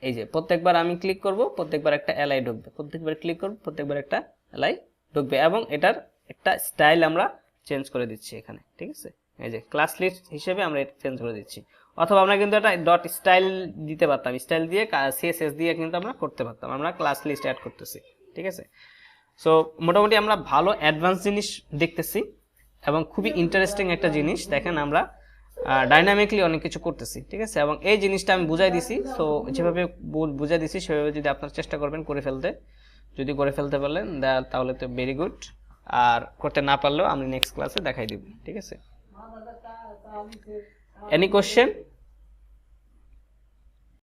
এই যে প্রত্যেকবার আমি ক্লিক করব প্রত্যেকবার একটা এলআই ঢুকবে, প্রত্যেকবার ক্লিক করব প্রত্যেকবার একটা এলআই ঢুকবে, এবং এটার একটা স্টাইল আমরা চেঞ্জ করে দিচ্ছি এখানে, ঠিক আছে। এই যে ক্লাস লিস্ট হিসেবে আমরা এটা চেঞ্জ করে দিচ্ছি, অথবা আমরা কিন্তু একটা ডট স্টাইল দিতে পারতাম, স্টাইল দিয়ে সিএসএস দিয়ে কিন্তু আমরা করতে পারতাম। আমরা ক্লাস লিস্ট অ্যাড করতেছি, ঠিক আছে। সো মোটামুটি আমরা ভালো অ্যাডভান্স জিনিস দেখতেছি এবং খুবই ইন্টারেস্টিং একটা জিনিস। দেখেন আমরা ডাইনামিকলি অনেক কিছু করতেছি, ঠিক আছে, এবং এই জিনিসটা আমি বুঝাই দিছি। সো যেভাবে বুঝাই দিছি সেভাবে যদি আপনারা চেষ্টা করবেন করে ফেলতে, যদি করে ফেলতে পারলেন তাহলে তো ভেরি গুড, আর করতে না পারলেও আমি নেক্সট ক্লাসে দেখাই দিব, ঠিক আছে। Any question?